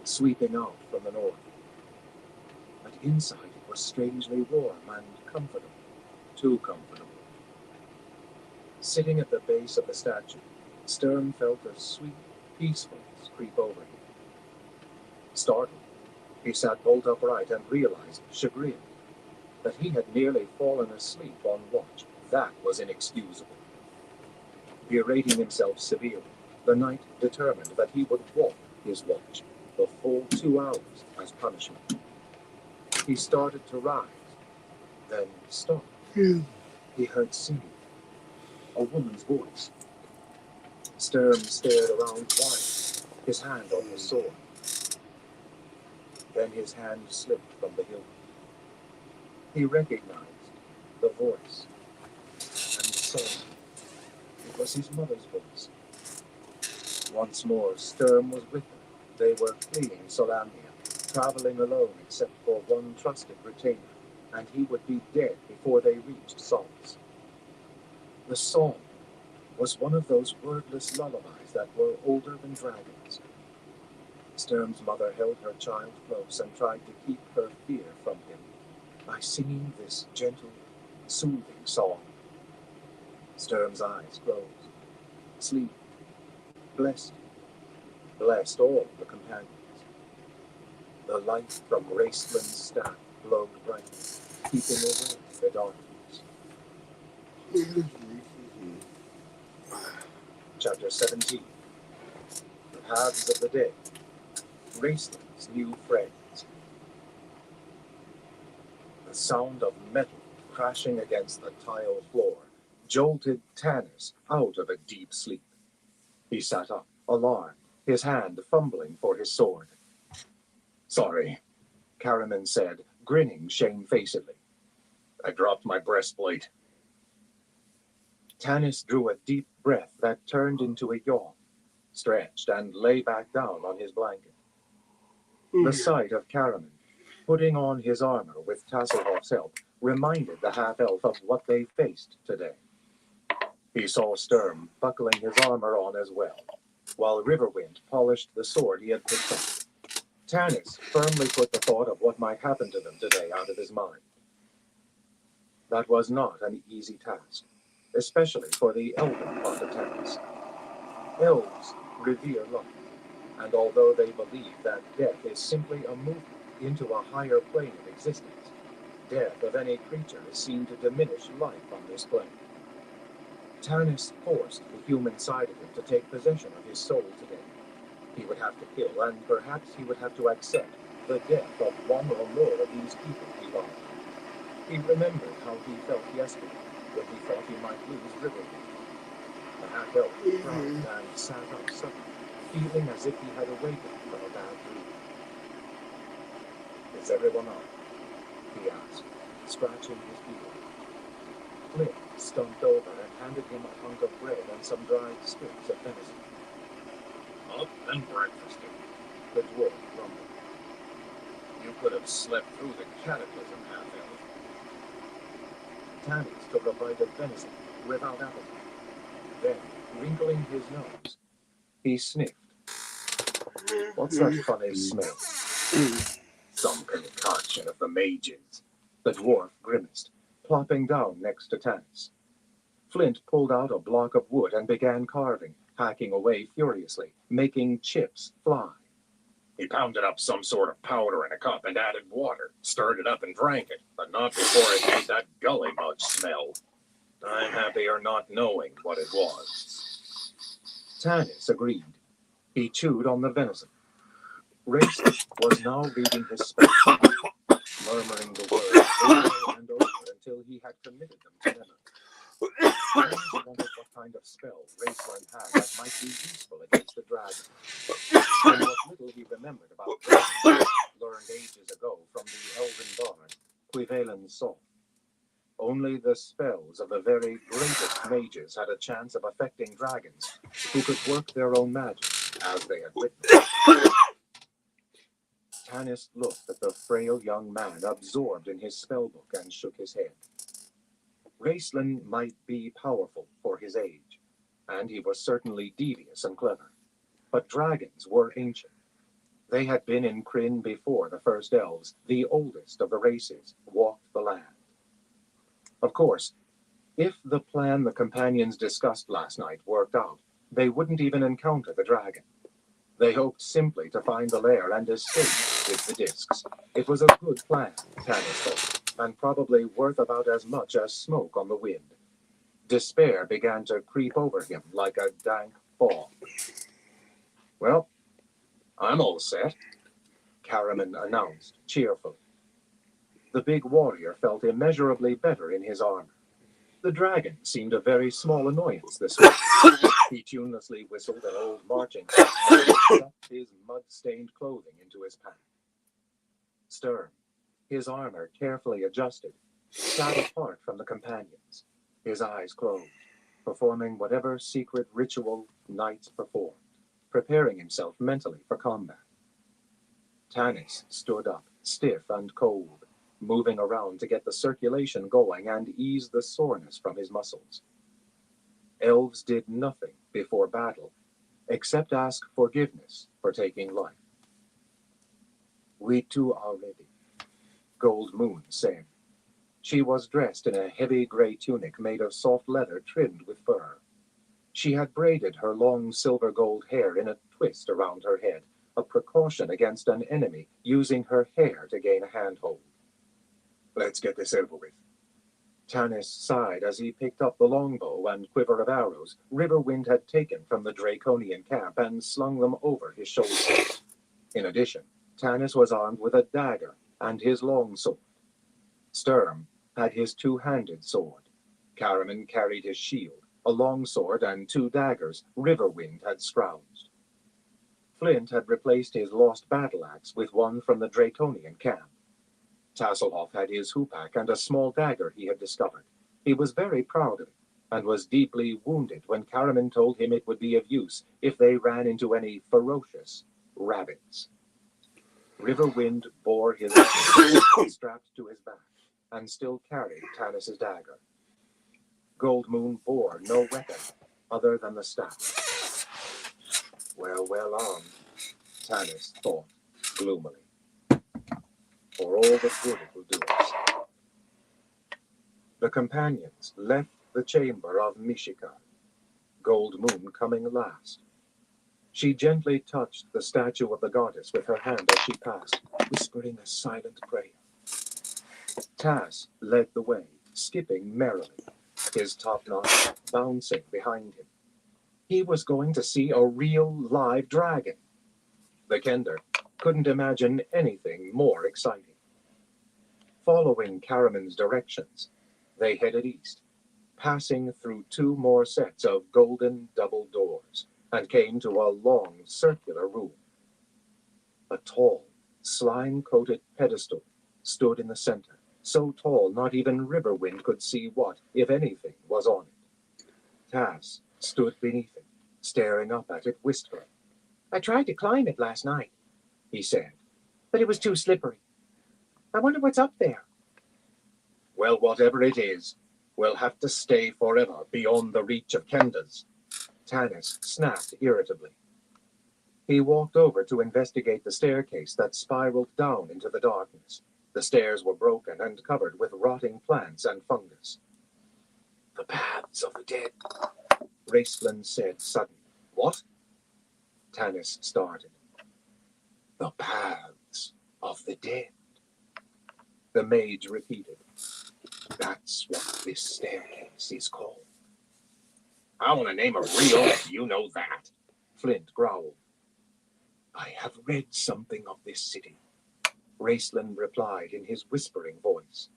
sweeping out from the north. But inside it was strangely warm and comfortable, too comfortable. Sitting at the base of the statue, Sturm felt a sweet peacefulness creep over him. Startled, he sat bolt upright and realized, chagrined, that he had nearly fallen asleep on watch. That was inexcusable. Berating himself severely, the knight determined that he would walk his watch the full 2 hours as punishment. He started to rise, then stopped. He heard singing, a woman's voice. Sturm stared around wide, his hand on his sword. Then his hand slipped from the hilt. He recognized the voice and the song. It was his mother's voice. Once more, Sturm was with her. They were fleeing Solamnia, traveling alone except for one trusted retainer, and he would be dead before they reached Solace. The song was one of those wordless lullabies that were older than dragons. Sturm's mother held her child close and tried to keep her fear from him by singing this gentle, soothing song. Sturm's eyes closed. Sleep. Blessed. Blessed all the companions. The light from Raceland's staff glowed brightly, keeping away the darkness. Chapter 17. The Paths of the Dead. Raceland's New Friends. The sound of metal crashing against the tile floor jolted Tanis out of a deep sleep. He sat up, alarmed, his hand fumbling for his sword. "Sorry," Karaman said, grinning shamefacedly. I dropped my breastplate. Tanis drew a deep breath that turned into a yawn, stretched, and lay back down on his blanket. The sight of Karaman putting on his armor with Tasselhoff's help reminded the half-elf of what they faced today. He saw Sturm buckling his armor on as well, while Riverwind polished the sword he had picked up. Tanis firmly put the thought of what might happen to them today out of his mind. That was not an easy task, especially for the elven part of Tanis. Elves revere life, and although they believe that death is simply a movement into a higher plane of existence, death of any creature is seen to diminish life on this plane. Tanis forced the human side of him to take possession of his soul today. He would have to kill, and perhaps he would have to accept the death of one or more of these people he loved. He remembered how he felt yesterday when he thought he might lose Riverwind. The half-elf frowned and sat up suddenly, feeling as if he had awakened from a bad dream. "Is everyone up?" he asked, scratching his beard. Flint stumped over and handed him a hunk of bread and some dried strips of venison. Up and breakfasted. The dwarf grumbled. You could have slept through the cataclysm, half-elf. Tanis took a bite of venison without appetite. Then, wrinkling his nose, he sniffed. "What's that funny smell?" Some concoction of the mages. The dwarf grimaced, plopping down next to Tanis. Flint pulled out a block of wood and began carving, hacking away furiously, making chips fly. He pounded up some sort of powder in a cup and added water, stirred it up and drank it, but not before it made that gully mud smell. I'm happier not knowing what it was. Tanis agreed. He chewed on the venison. Race was now reading his spell, murmuring the words over and over until he had committed them to memory. Tanis wondered what kind of spell Raceland had that might be useful against the dragon. And what little he remembered about dragons learned ages ago from the elven bard, Quivalan Sol. Only the spells of the very greatest mages had a chance of affecting dragons, who could work their own magic, as they had witnessed. Tanis looked at the frail young man absorbed in his spellbook and shook his head. Raceland might be powerful for his age, and he was certainly devious and clever. But dragons were ancient. They had been in Krynn before the first elves, the oldest of the races, walked the land. Of course, if the plan the companions discussed last night worked out, they wouldn't even encounter the dragon. They hoped simply to find the lair and escape with the discs. It was a good plan, Tanis thought, and probably worth about as much as smoke on the wind. Despair began to creep over him like a dank fog. "Well, I'm all set," Karaman announced cheerfully. The big warrior felt immeasurably better in his armor. The dragon seemed a very small annoyance this week. He tunelessly whistled an old marching song and stuffed his mud-stained clothing into his pack. Sturm, his armor carefully adjusted, sat apart from the companions, his eyes closed, performing whatever secret ritual knights performed, preparing himself mentally for combat. Tanis stood up, stiff and cold, moving around to get the circulation going and ease the soreness from his muscles. Elves did nothing before battle, except ask forgiveness for taking life. "We too are ready," Gold Moon said. She was dressed in a heavy gray tunic made of soft leather trimmed with fur. She had braided her long silver gold hair in a twist around her head, a precaution against an enemy using her hair to gain a handhold. "Let's get this over with." Tanis sighed as he picked up the longbow and quiver of arrows Riverwind had taken from the Draconian camp and slung them over his shoulders. In addition, Tanis was armed with a dagger and his longsword. Sturm had his two-handed sword. Karaman carried his shield, a longsword and two daggers Riverwind had scrounged. Flint had replaced his lost battle axe with one from the Draconian camp. Tasselhoff had his hoopak and a small dagger he had discovered. He was very proud of it, and was deeply wounded when Karaman told him it would be of use if they ran into any ferocious rabbits. Riverwind bore his axe strapped to his back, and still carried Tanis's dagger. Goldmoon bore no weapon other than the staff. Well armed, Tanis thought gloomily, for all the good it will do us. The companions left the chamber of Mishika, Goldmoon coming last. She gently touched the statue of the goddess with her hand as she passed, whispering a silent prayer. Tas led the way, skipping merrily, his top-knot bouncing behind him. He was going to see a real live dragon. The Kender couldn't imagine anything more exciting. Following Karaman's directions, they headed east, passing through 2 more sets of golden double doors, and came to a long circular room. A tall, slime-coated pedestal stood in the center, so tall not even Riverwind could see what, if anything, was on it. Tas stood beneath it, staring up at it wistfully. "I tried to climb it last night," he said, "but it was too slippery. I wonder what's up there." "Well, whatever it is, we'll have to stay forever beyond the reach of Kenders," Tanis snapped irritably. He walked over to investigate the staircase that spiraled down into the darkness. The stairs were broken and covered with rotting plants and fungus. "The paths of the dead," Raceland said suddenly. "What?" Tanis started. "The paths of the dead," the mage repeated. "That's what this staircase is called." "I want to name a real, you know that," Flint growled. "I have read something of this city," Raceland replied in his whispering voice.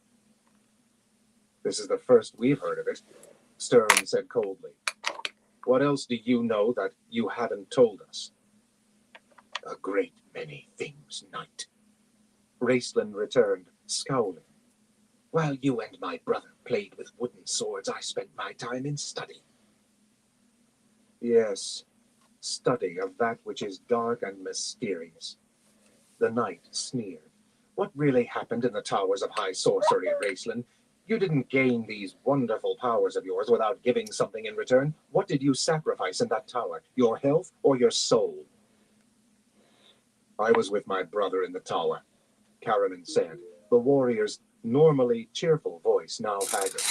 "This is the first we've heard of it," Sturm said coldly. "What else do you know that you haven't told us?" "A great many things, Knight," Raceland returned, scowling. "While you and my brother played with wooden swords, I spent my time in study." "Yes, study of that which is dark and mysterious," the knight sneered. "What really happened in the towers of high sorcery, Raceland? You didn't gain these wonderful powers of yours without giving something in return. What did you sacrifice in that tower? Your health or your soul?" "I was with my brother in the tower," Karaman said, the warrior's normally cheerful voice now haggard.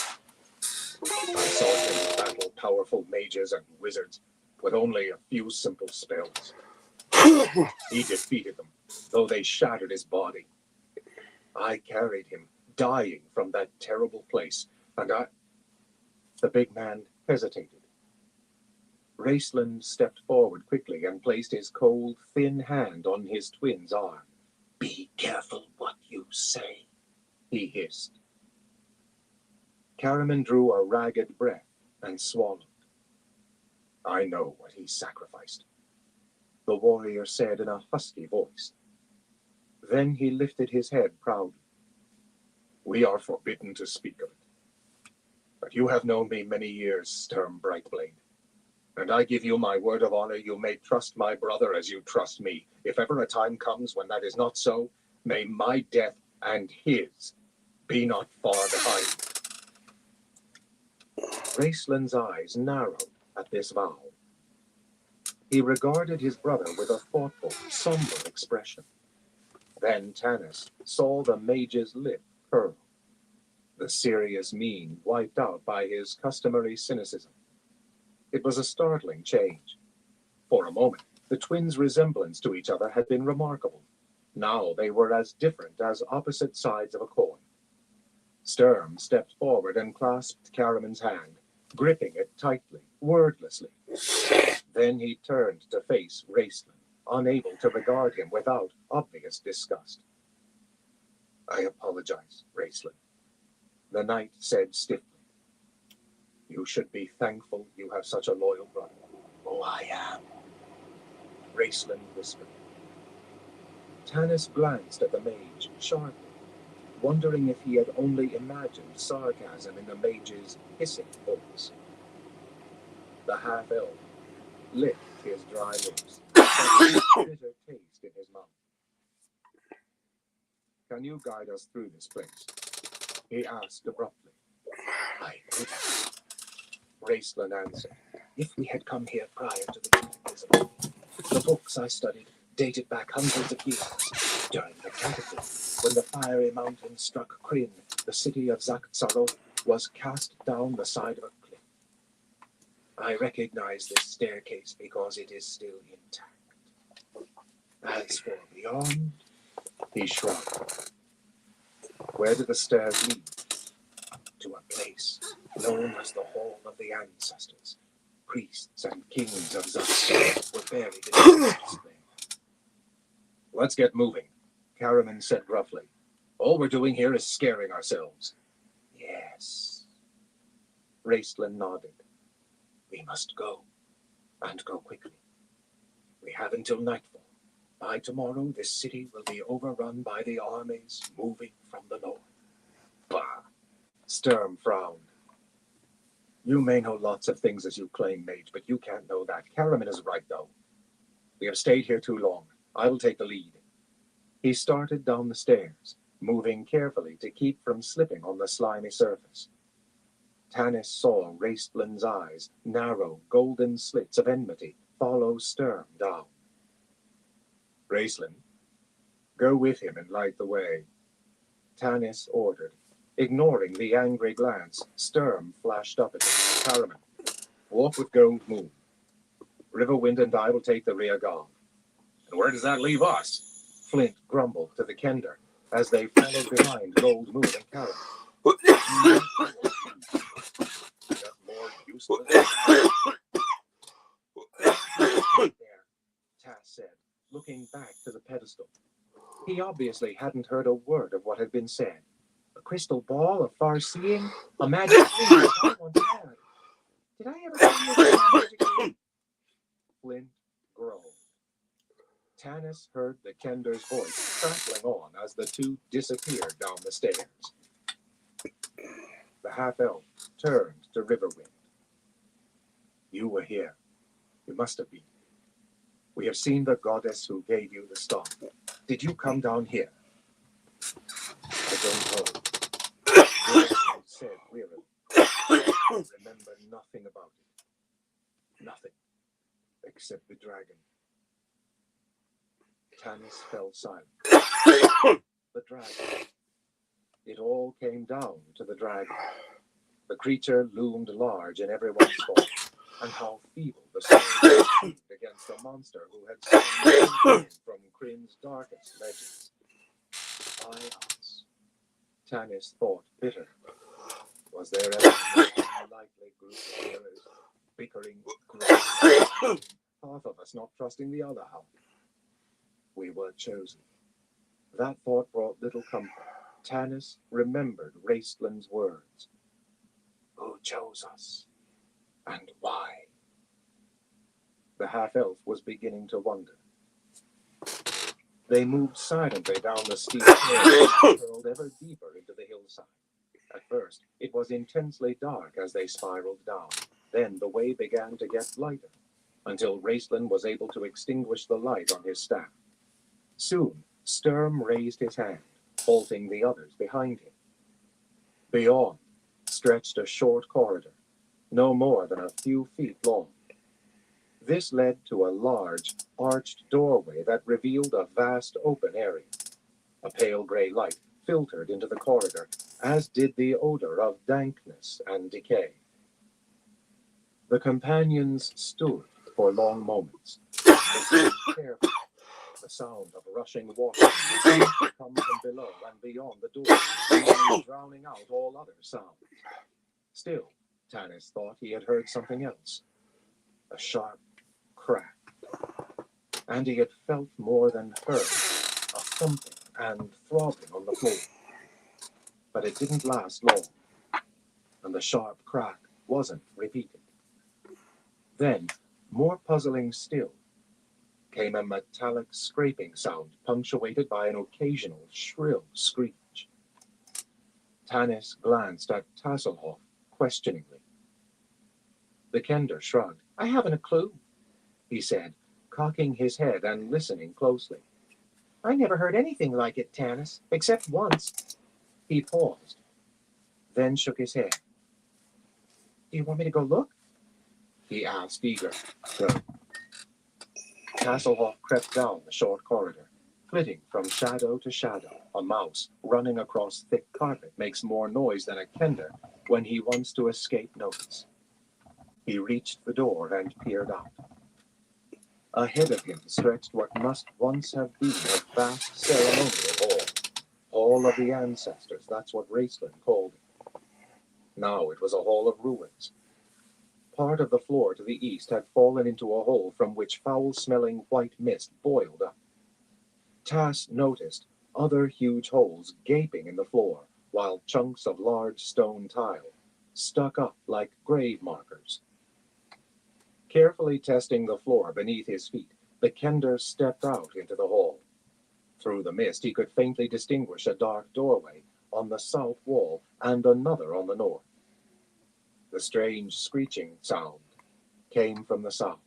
"I saw him battle powerful mages and wizards with only a few simple spells. He defeated them, though they shattered his body. I carried him, dying from that terrible place, and I..." The big man hesitated. Raceland stepped forward quickly and placed his cold, thin hand on his twin's arm. "Be careful what you say," he hissed. Karaman drew a ragged breath and swallowed. "I know what he sacrificed," the warrior said in a husky voice. Then he lifted his head proudly. "We are forbidden to speak of it. But you have known me many years, Sturm Brightblade. And I give you my word of honor you may trust my brother as you trust me. If ever a time comes when that is not so, may my death and his be not far behind." Raceland's eyes narrowed at this vow. He regarded his brother with a thoughtful, somber expression. Then Tanis saw the mage's lip curl, the serious mien wiped out by his customary cynicism. It was a startling change. For a moment, the twins' resemblance to each other had been remarkable. Now they were as different as opposite sides of a coin. Sturm stepped forward and clasped Karaman's hand, gripping it tightly, wordlessly. Then he turned to face Raceland, unable to regard him without obvious disgust. "I apologize, Raceland," the knight said stiffly. "You should be thankful you have such a loyal brother." "Oh, I am," Raceland whispered. Tanis glanced at the mage sharply. wondering if he had only imagined sarcasm in the mage's hissing voice. The half-elf licked his dry lips, a bitter taste in his mouth. "Can you guide us through this place?" he asked abruptly. "I could have," Raceland answered, "if we had come here prior to the cataclysm. The books I studied dated back hundreds of years, during the cataclysm, when the fiery mountain struck Kryn. The city of Zaktsaro was cast down the side of a cliff. I recognize this staircase because it is still intact. As for beyond," he shrugged. "Where do the stairs lead?" "To a place known as the Hall of the Ancestors. Priests and kings of Zaktsaro were buried in the place there." "Let's get moving," Karaman said gruffly. "All we're doing here is scaring ourselves." "Yes." Raceland nodded. "We must go, and go quickly. We have until nightfall. By tomorrow, this city will be overrun by the armies moving from the north." "Bah!" Sturm frowned. "You may know lots of things as you claim, mage, but you can't know that. Karaman is right, though. We have stayed here too long. I will take the lead." He started down the stairs, moving carefully to keep from slipping on the slimy surface. Tanis saw Raceland's eyes, narrow, golden slits of enmity, follow Sturm down. "Raceland, go with him and light the way," Tanis ordered. Ignoring the angry glance, Sturm flashed up at him. "Karaman, walk with Gold Moon. Riverwind and I will take the rear guard." And where does that leave us? Flint grumbled to the Kender as they followed behind Gold Moon and Karaman. Got more useless. "There," Tass said, looking back to the pedestal. He obviously hadn't heard a word of what had been said. A crystal ball of far-seeing? A magic thing I once had. Did I ever tell you about magic thing? Flint groaned. Tanis heard the Kender's voice trampling on as the two disappeared down the stairs. The half-elf turned to Riverwind. "You were here. You must have been. We have seen the goddess who gave you the star. Did you come down here?" "I don't know," Riverwind said wearily. "I remember nothing about it. Nothing. Except the dragon." Tanis fell silent. The dragon. It all came down to the dragon. The creature loomed large in everyone's thoughts, and how feeble the soul seemed against a monster who had stolen from Kryn's darkest legends. By us. Tanis thought bitter. Was there ever an unlikely group of heroes, bickering, growling, half of us not trusting the other half? We were chosen. That thought brought little comfort. Tanis remembered Raceland's words. Who chose us? And why? The half-elf was beginning to wonder. They moved silently down the steep stairs and curled ever deeper into the hillside. At first, it was intensely dark as they spiraled down. Then the way began to get lighter, until Raceland was able to extinguish the light on his staff. Soon, Sturm raised his hand, halting the others behind him. Beyond stretched a short corridor, no more than a few feet long. This led to a large, arched doorway that revealed a vast open area. A pale gray light filtered into the corridor, as did the odor of dankness and decay. The companions stood for long moments, listening carefully. The sound of rushing water come from below and beyond the door, drowning out all other sounds. Still, Tanis thought he had heard something else. A sharp crack. And he had felt more than heard, a thumping and throbbing on the floor. But it didn't last long, and the sharp crack wasn't repeated. Then, more puzzling still, came a metallic scraping sound punctuated by an occasional shrill screech. Tanis glanced at Tasselhoff questioningly. The Kender shrugged. I haven't a clue, he said, cocking his head and listening closely. I never heard anything like it, Tanis, except once. He paused, then shook his head. Do you want me to go look? He asked eagerly. Go. Tasselhoff crept down the short corridor, flitting from shadow to shadow. A mouse running across thick carpet makes more noise than a Kender when he wants to escape notice. He reached the door and peered out. Ahead of him stretched what must once have been a vast ceremonial hall. Hall of the ancestors, that's what Raceland called it. Now it was a hall of ruins. Part of the floor to the east had fallen into a hole from which foul-smelling white mist boiled up. Tass noticed other huge holes gaping in the floor, while chunks of large stone tile stuck up like grave markers. Carefully testing the floor beneath his feet, the Kender stepped out into the hall. Through the mist, he could faintly distinguish a dark doorway on the south wall and another on the north. The strange screeching sound came from the south.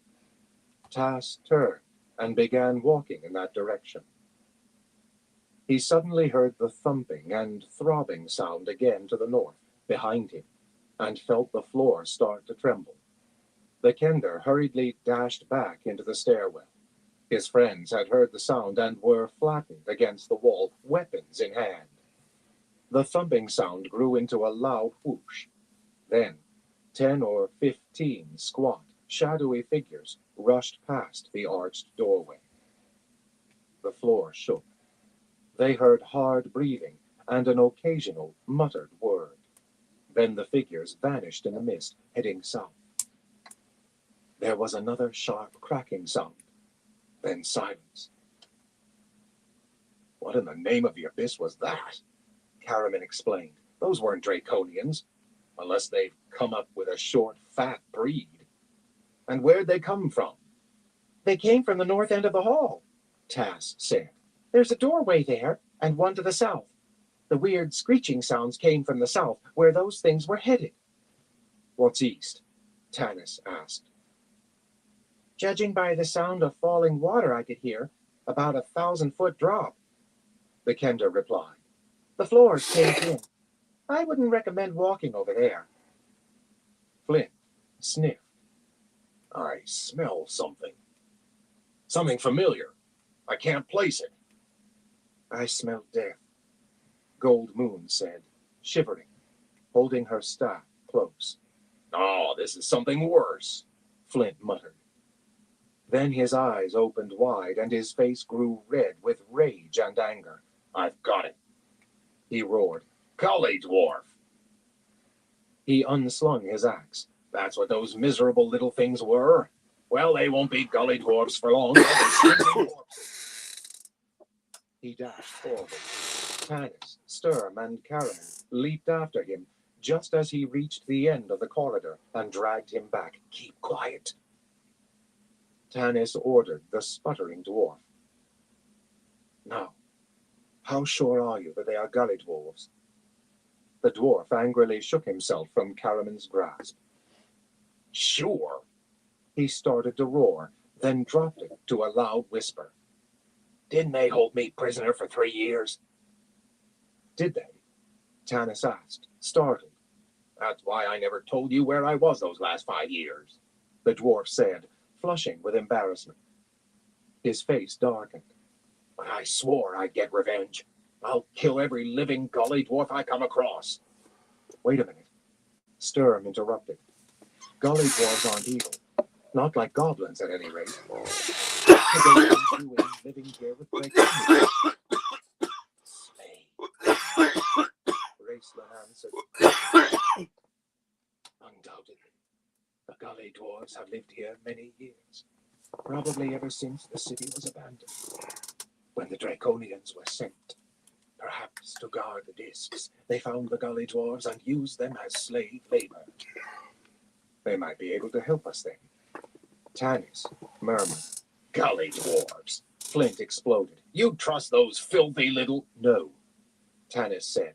Tass turned and began walking in that direction. He suddenly heard the thumping and throbbing sound again to the north, behind him, and felt the floor start to tremble. The Kender hurriedly dashed back into the stairwell. His friends had heard the sound and were flattened against the wall, weapons in hand. The thumping sound grew into a loud whoosh. Then 10 or 15 squat, shadowy figures rushed past the arched doorway. The floor shook. They heard hard breathing and an occasional muttered word. Then the figures vanished in the mist, heading south. There was another sharp cracking sound, then silence. What in the name of the abyss was that? Karaman explained. Those weren't Draconians, unless they've come up with a short, fat breed. And where'd they come from? They came from the north end of the hall, Tass said. There's a doorway there, and one to the south. The weird screeching sounds came from the south, where those things were headed. What's east? Tanis asked. Judging by the sound of falling water I could hear, about 1,000-foot drop, the Kender replied. The floor's caved in. I wouldn't recommend walking over there. Flint sniffed. I smell something. Something familiar. I can't place it. I smell death, Gold Moon said, shivering, holding her staff close. Oh, this is something worse, Flint muttered. Then his eyes opened wide and his face grew red with rage and anger. I've got it, he roared. Gully Dwarf. He unslung his axe. That's what those miserable little things were. Well, they won't be Gully Dwarfs for long. He dashed forward. Tanis, Sturm, and Karaman leaped after him just as he reached the end of the corridor and dragged him back. Keep quiet, Tanis ordered the sputtering dwarf. Now, how sure are you that they are Gully Dwarves? The dwarf angrily shook himself from Karaman's grasp. Sure. He started to roar, then dropped it to a loud whisper. Didn't they hold me prisoner for 3 years? Did they? Tanis asked, startled. That's why I never told you where I was those last 5 years, the dwarf said, flushing with embarrassment. His face darkened. But I swore I'd get revenge. I'll kill every living Gully Dwarf I come across. Wait a minute, Sturm interrupted. Gully Dwarves aren't evil. Not like goblins, at any rate. Living here with Draconians. Raceland answered. Undoubtedly. The Gully Dwarves have lived here many years. Probably ever since the city was abandoned. When the Draconians were sent, perhaps to guard the discs, they found the Gully Dwarves and used them as slave labor. They might be able to help us then. Tanis murmured. Gully Dwarves, Flint exploded. You trust those filthy little... No, Tanis said.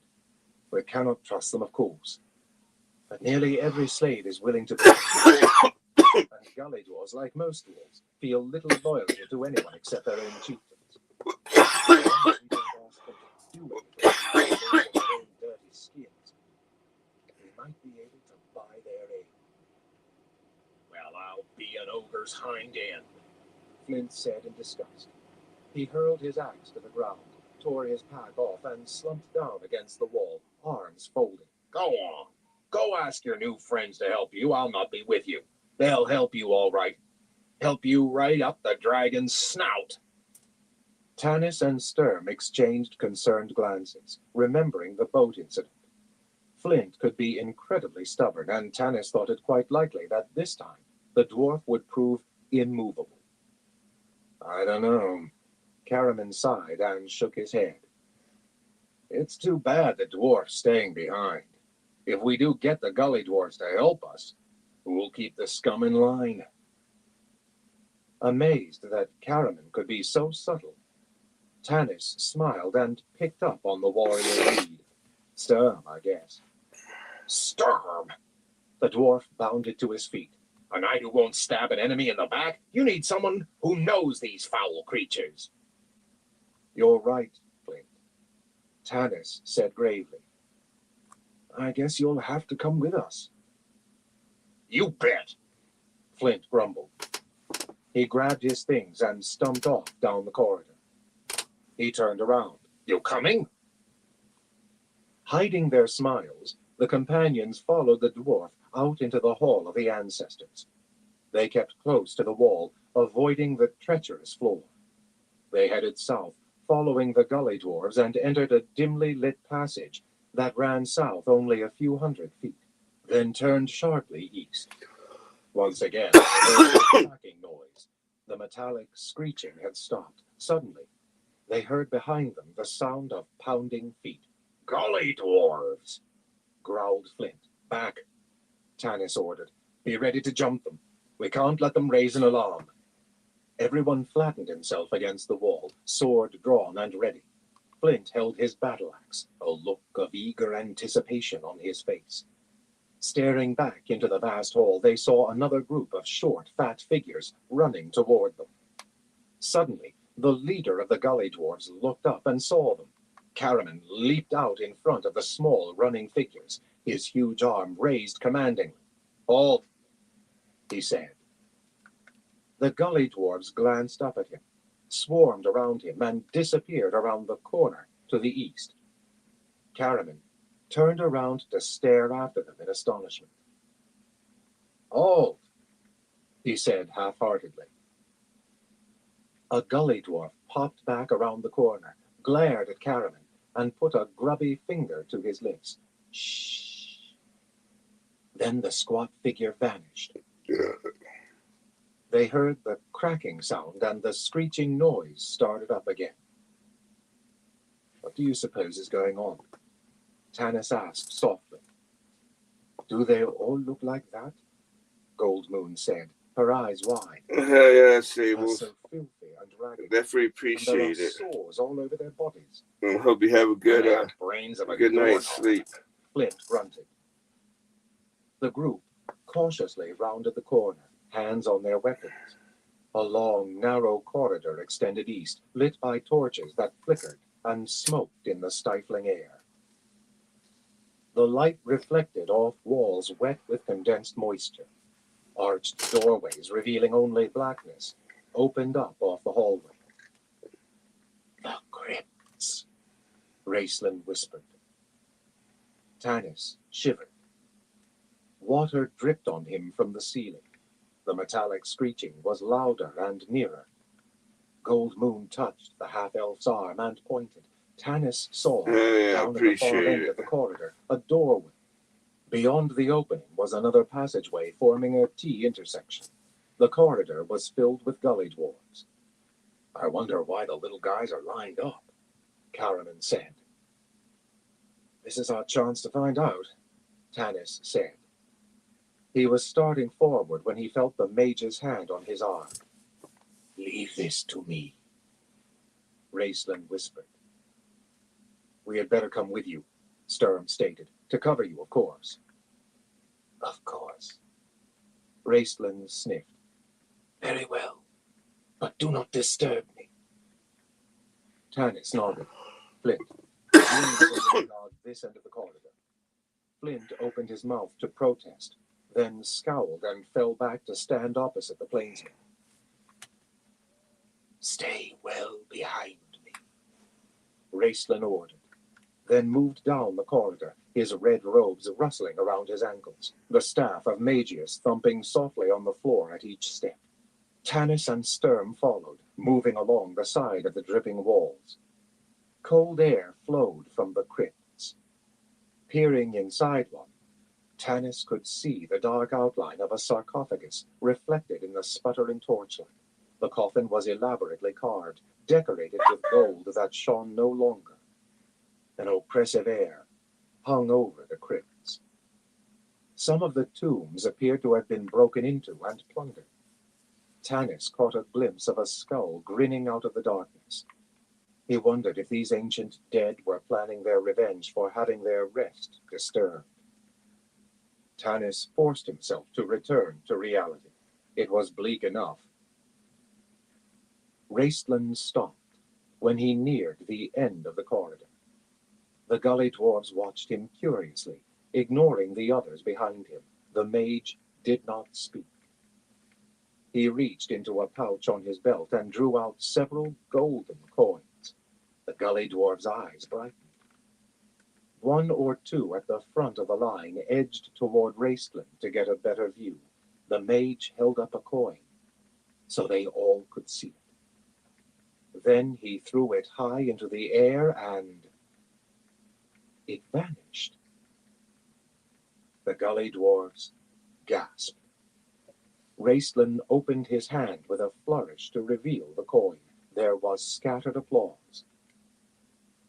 We cannot trust them, of course. But nearly every slave is willing to and gully dwarves, like most dwarves, feel little loyalty to anyone except their own chieftains. We don't ask them to do anything for their own dirty skins. We might be able to buy their aid. Well, I'll be an ogre's hind end. Flint said in disgust. He hurled his axe to the ground, tore his pack off, and slumped down against the wall, arms folded. Go on. Go ask your new friends to help you. I'll not be with you. They'll help you all right. Help you right up the dragon's snout. Tanis and Sturm exchanged concerned glances, remembering the boat incident. Flint could be incredibly stubborn, and Tanis thought it quite likely that this time the dwarf would prove immovable. I don't know. Caraman sighed and shook his head. It's too bad the dwarf's staying behind. If we do get the gully dwarves to help us, who'll keep the scum in line? Amazed that Caraman could be so subtle, Tanis smiled and picked up on the warrior lead. Sturm, I guess. Sturm! The dwarf bounded to his feet. A knight who won't stab an enemy in the back? You need someone who knows these foul creatures. You're right, Flint. Tanis said gravely. I guess you'll have to come with us. You bet. Flint grumbled. He grabbed his things and stumped off down the corridor. He turned around. You coming? Hiding their smiles, the companions followed the dwarf out into the Hall of the Ancestors. They kept close to the wall, avoiding the treacherous floor. They headed south, following the gully dwarves, and entered a dimly lit passage that ran south only a few hundred feet, then turned sharply east. Once again, there was a cracking noise. The metallic screeching had stopped. Suddenly, they heard behind them the sound of pounding feet. Gully dwarves, growled Flint. Back, Tanis ordered. Be ready to jump them. We can't let them raise an alarm. Everyone flattened himself against the wall, sword drawn and ready. Flint held his battle axe, a look of eager anticipation on his face. Staring back into the vast hall, they saw another group of short, fat figures running toward them. Suddenly, the leader of the gully dwarves looked up and saw them. Caraman leaped out in front of the small, running figures, his huge arm raised commandingly. Halt, he said. The gully dwarves glanced up at him, swarmed around him, and disappeared around the corner to the east. Caraman turned around to stare after them in astonishment. Halt, he said half-heartedly. A gully dwarf popped back around the corner, glared at Caraman, and put a grubby finger to his lips. Shh. Then the squat figure vanished. They heard the cracking sound, and the screeching noise started up again. What do you suppose is going on? Tanis asked softly. Do they all look like that? Gold Moon said, her eyes wide. Yeah, see, They're well, so filthy and ragged. definitely And there are appreciate it. sores all over their bodies. I hope you have a They good, have brains of a good night's doorknob. sleep. Flint grunted. The group cautiously rounded the corner, hands on their weapons. A long, narrow corridor extended east, lit by torches that flickered and smoked in the stifling air. The light reflected off walls wet with condensed moisture. Arched doorways, revealing only blackness, opened up off the hallway. The crypts, Raceland whispered. Tanis shivered. Water dripped on him from the ceiling. The metallic screeching was louder and nearer. Gold Moon touched the half-elf's arm and pointed. Tanis saw, Yeah, down at the far appreciate end it. of the corridor, a doorway. Beyond the opening was another passageway forming a T-intersection. The corridor was filled with gully dwarves. I wonder why the little guys are lined up, Caraman said. This is our chance to find out, Tanis said. He was starting forward when he felt the mage's hand on his arm. Leave this to me, Raceland whispered. We had better come with you, Sturm stated. To cover you, of course. Of course. Raistland sniffed. Very well. But do not disturb me. Tanis nodded. Flint. Guard this end of the corridor. Flint opened his mouth to protest, then scowled and fell back to stand opposite the plainsman. Stay well behind me. Raistland ordered, then moved down the corridor, his red robes rustling around his ankles, the staff of Magius thumping softly on the floor at each step. Tanis and Sturm followed, moving along the side of the dripping walls. Cold air flowed from the crypts. Peering inside one, Tanis could see the dark outline of a sarcophagus reflected in the sputtering torchlight. The coffin was elaborately carved, decorated with gold that shone no longer. An oppressive air hung over the crypts. Some of the tombs appeared to have been broken into and plundered. Tanis caught a glimpse of a skull grinning out of the darkness. He wondered if these ancient dead were planning their revenge for having their rest disturbed. Tanis forced himself to return to reality. It was bleak enough. Raistland stopped when he neared the end of the corridor. The gully dwarves watched him curiously, ignoring the others behind him. The mage did not speak. He reached into a pouch on his belt and drew out several golden coins. The gully dwarf's eyes brightened. One or two at the front of the line edged toward Raistland to get a better view. The mage held up a coin, so they all could see it. Then he threw it high into the air and it vanished. The gully dwarves gasped. Raistland opened his hand with a flourish to reveal the coin. There was scattered applause.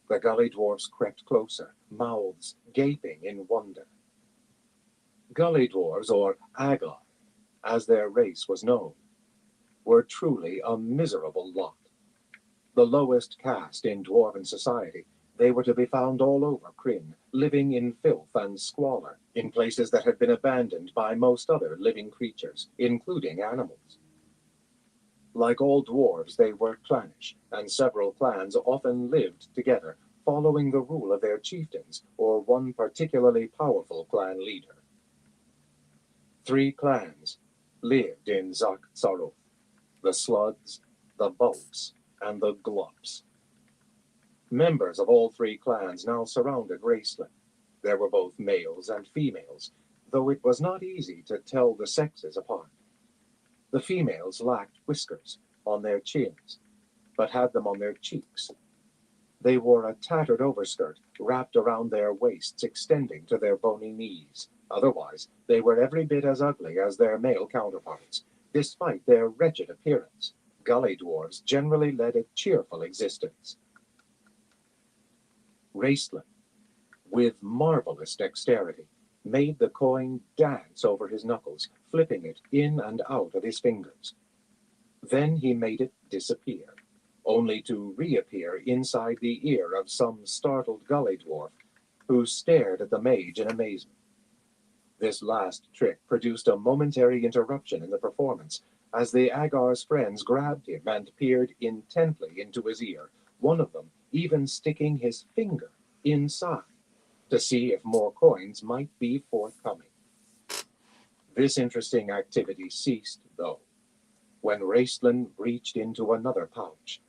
The gully dwarves crept closer, mouths gaping in wonder. Gully dwarves, or Agar, as their race was known, were truly a miserable lot. The lowest caste in dwarven society, they were to be found all over Krynn, living in filth and squalor, in places that had been abandoned by most other living creatures, including animals. Like all dwarves, they were clannish, and several clans often lived together, following the rule of their chieftains or one particularly powerful clan leader. 3 clans lived in Zak-Tsaroth: the Slugs, the Bulks, and the Glops. Members of all 3 clans now surrounded Raistland. There were both males and females, though it was not easy to tell the sexes apart. The females lacked whiskers on their chins, but had them on their cheeks. They wore a tattered overskirt wrapped around their waists, extending to their bony knees. Otherwise, they were every bit as ugly as their male counterparts. Despite their wretched appearance, gully dwarves generally led a cheerful existence. Raistland, with marvelous dexterity, made the coin dance over his knuckles, flipping it in and out of his fingers. Then he made it disappear, only to reappear inside the ear of some startled gully dwarf, who stared at the mage in amazement. This last trick produced a momentary interruption in the performance, as the Agar's friends grabbed him and peered intently into his ear, one of them even sticking his finger inside to see if more coins might be forthcoming. This interesting activity ceased, though, when Raistland reached into another pouch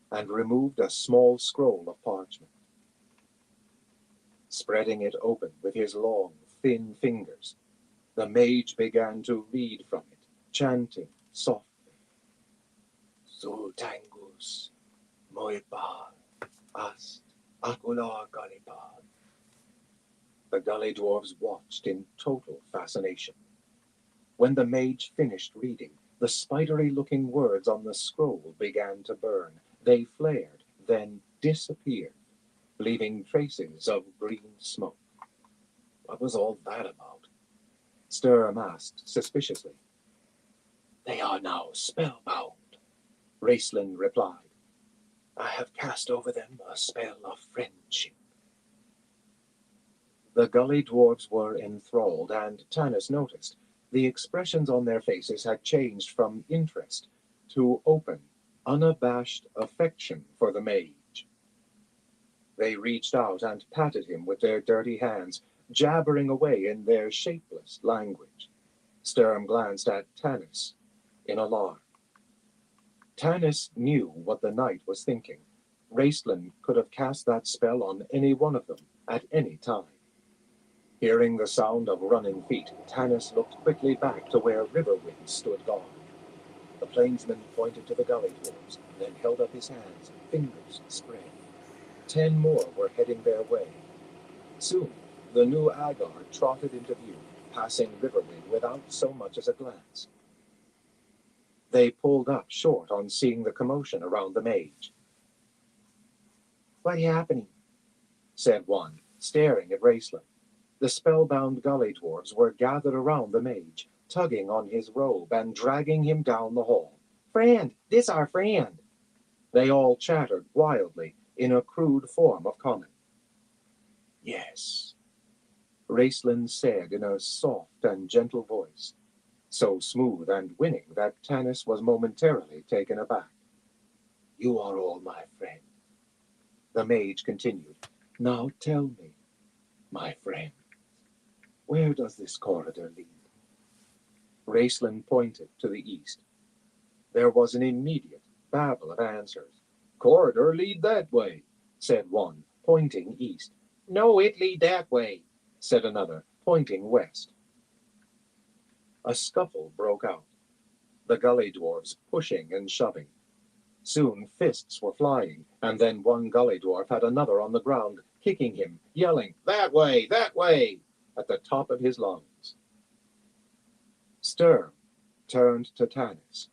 and removed a small scroll of parchment. Spreading it open with his long, thin fingers, the mage began to read from it, chanting softly. Sultangus, Moipal, Ast, Akular Galipal. The gully dwarves watched in total fascination. When the mage finished reading, the spidery-looking words on the scroll began to burn. They flared, then disappeared, leaving traces of green smoke. What was all that about? Sturm asked suspiciously. They are now spellbound, Raistland replied. I have cast over them a spell of friendship. The gully dwarves were enthralled, and Tanis noticed the expressions on their faces had changed from interest to open, unabashed affection for the mage. They reached out and patted him with their dirty hands, jabbering away in their shapeless language. Sturm glanced at Tanis in alarm. Tanis knew what the knight was thinking. Raceland could have cast that spell on any one of them at any time. Hearing the sound of running feet, Tanis looked quickly back to where Riverwind stood guard. The plainsman pointed to the gully dwarves, then held up his hands, fingers spread. 10 more were heading their way. Soon, the new Agar trotted into view, passing Riverwind without so much as a glance. They pulled up short on seeing the commotion around the mage. "What's happening?" said one, staring at Raceland. The spellbound gully dwarves were gathered around the mage, tugging on his robe and dragging him down the hall. "Friend, this our friend!" They all chattered wildly in a crude form of common. "Yes," Raceland said in a soft and gentle voice, so smooth and winning that Tanis was momentarily taken aback. "You are all my friend." The mage continued, "Now tell me, my friend, where does this corridor lead?" Raceland pointed to the east. There was an immediate babble of answers. "Corridor lead that way," said one, pointing east. "No, it lead that way," said another, pointing west. A scuffle broke out, the gully dwarves pushing and shoving. Soon fists were flying, and then one gully dwarf had another on the ground, kicking him, yelling, that way, at the top of his lungs. Sturm turned to Tanis.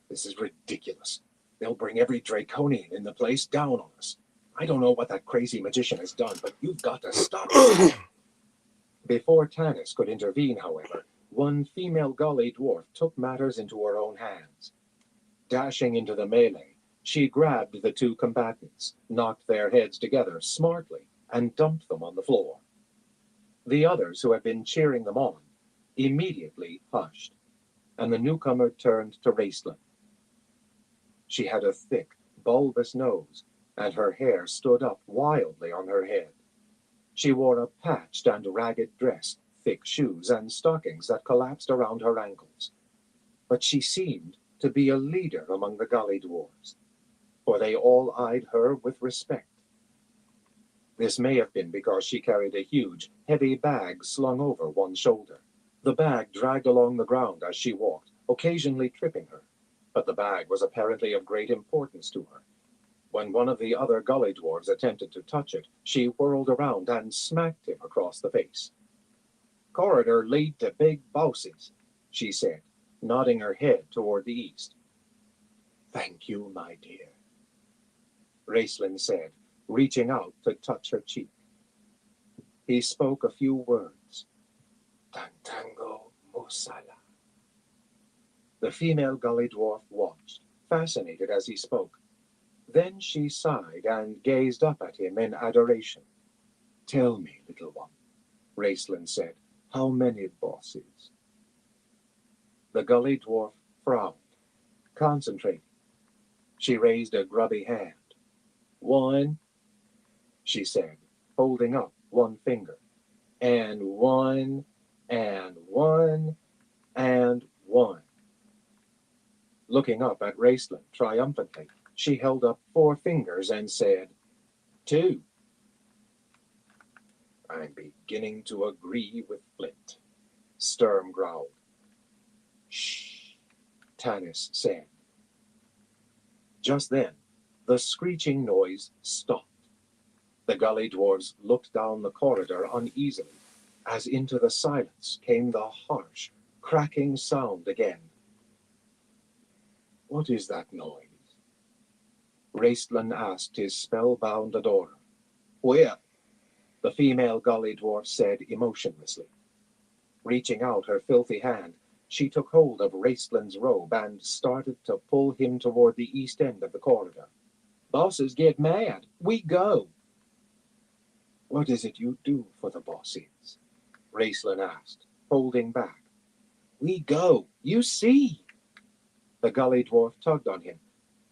"This is ridiculous. They'll bring every Draconian in the place down on us. I don't know what that crazy magician has done, but you've got to stop it." Before Tanis could intervene, however, one female gully dwarf took matters into her own hands. Dashing into the melee, she grabbed the two combatants, knocked their heads together smartly, and dumped them on the floor. The others, who had been cheering them on, immediately hushed, and the newcomer turned to Raceland. She had a thick, bulbous nose, and her hair stood up wildly on her head. She wore a patched and ragged dress, thick shoes, and stockings that collapsed around her ankles. But she seemed to be a leader among the gully dwarves, for they all eyed her with respect. This may have been because she carried a huge, heavy bag slung over one shoulder. The bag dragged along the ground as she walked, occasionally tripping her, but the bag was apparently of great importance to her. When one of the other gully dwarves attempted to touch it, she whirled around and smacked him across the face. "Corridor lead to big bosses," she said, nodding her head toward the east. "Thank you, my dear," Raceland said, reaching out to touch her cheek. He spoke a few words. "Tantango Musala." The female gully dwarf watched, fascinated as he spoke. Then she sighed and gazed up at him in adoration. "Tell me, little one," Raceland said, "how many bosses?" The gully dwarf frowned, concentrating. She raised a grubby hand. "One," she said, holding up one finger. "And one, and one, and one." Looking up at Raceland triumphantly, she held up 4 fingers and said, 2. "I'm beginning to agree with Flint," Sturm growled. "Shh," Tanis said. Just then, the screeching noise stopped. The gully dwarves looked down the corridor uneasily, as into the silence came the harsh, cracking sound again. "What is that noise?" Raceland asked his spellbound adorer. "Whip," the female gully dwarf said emotionlessly. Reaching out her filthy hand, she took hold of Raceland's robe and started to pull him toward the east end of the corridor. "Bosses get mad. We go." What is it you do for the bosses? Raceland asked, holding back. We go, you see. The gully dwarf tugged on him.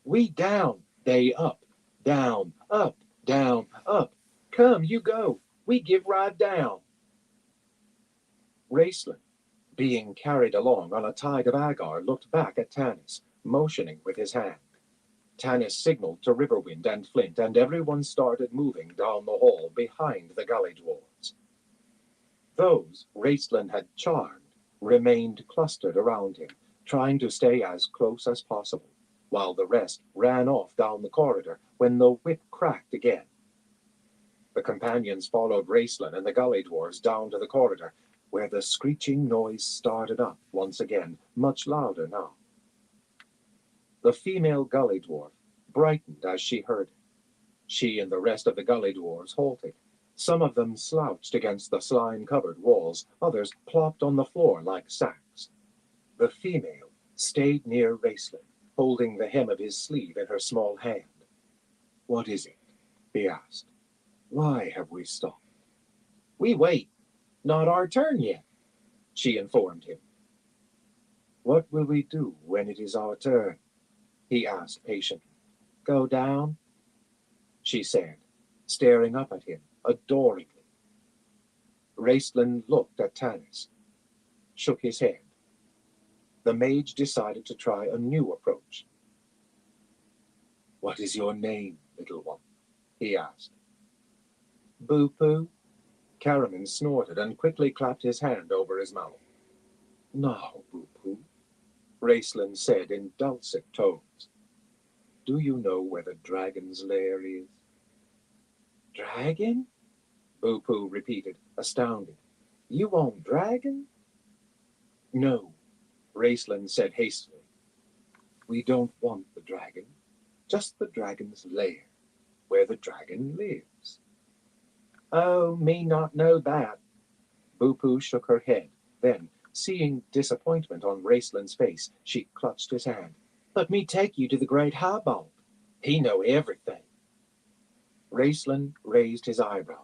We down, they up, down, up, down, up. Come, you go. We give ride down. Raceland, being carried along on a tide of agar, looked back at Tanis, motioning with his hand. Tanis signaled to Riverwind and Flint, and everyone started moving down the hall behind the gully dwarves. Those Raceland had charmed remained clustered around him, trying to stay as close as possible, while the rest ran off down the corridor when the whip cracked again. The companions followed Raceland and the gully dwarves down to the corridor, where the screeching noise started up once again, much louder now. The female gully dwarf brightened as she heard it. She and the rest of the gully dwarves halted. Some of them slouched against the slime-covered walls, others plopped on the floor like sacks. The female stayed near Raceland, holding the hem of his sleeve in her small hand. What is it? He asked. Why have we stopped? We wait. Not our turn yet, she informed him. What will we do when it is our turn? He asked patiently. Go down? She said, staring up at him adoringly. Raceland looked at Tanis, shook his head. The mage decided to try a new approach. What is your name, little one? He asked. Boo-poo? Caraman snorted and quickly clapped his hand over his mouth. Now, Boo-poo, Raceland said in dulcet tones. Do you know where the dragon's lair is? Dragon? Boo-poo repeated, astounded. You want dragon? No, Raceland said hastily. We don't want the dragon, just the dragon's lair, where the dragon lives. Oh, me not know that. Boo-poo shook her head. Then, seeing disappointment on Raceland's face, she clutched his hand. Let me take you to the great highball. He know everything. Raceland raised his eyebrows.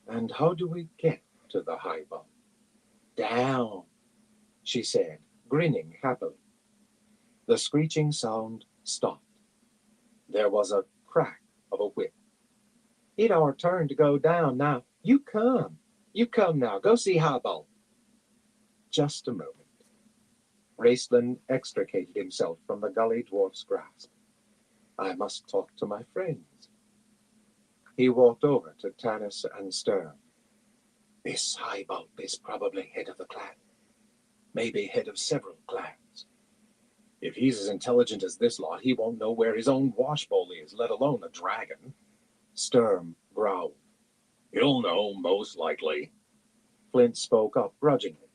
And how do we get to the highball? Down, she said, grinning happily. The screeching sound stopped. There was a crack of a whip. It's our turn to go down now. You come. You come now. Go see highball. Just a moment. Raceland extricated himself from the gully dwarf's grasp. I must talk to my friends. He walked over to Tanis and Sturm. This highball is probably head of the clan. Maybe head of several clans. If he's as intelligent as this lot, he won't know where his own washbowl is, let alone a dragon. Sturm growled. He'll know, most likely. Flint spoke up grudgingly.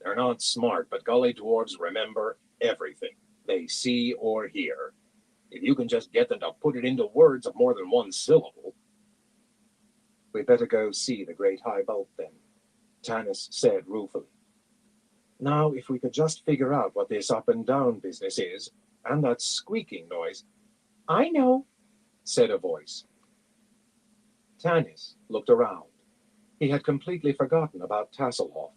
They're not smart, but gully dwarves remember everything they see or hear. If you can just get them to put it into words of more than one syllable. We better go see the great highball then, Tanis said ruefully. Now, if we could just figure out what this up and down business is, and that squeaking noise. I know, said a voice. Tanis looked around. He had completely forgotten about Tasselhoff.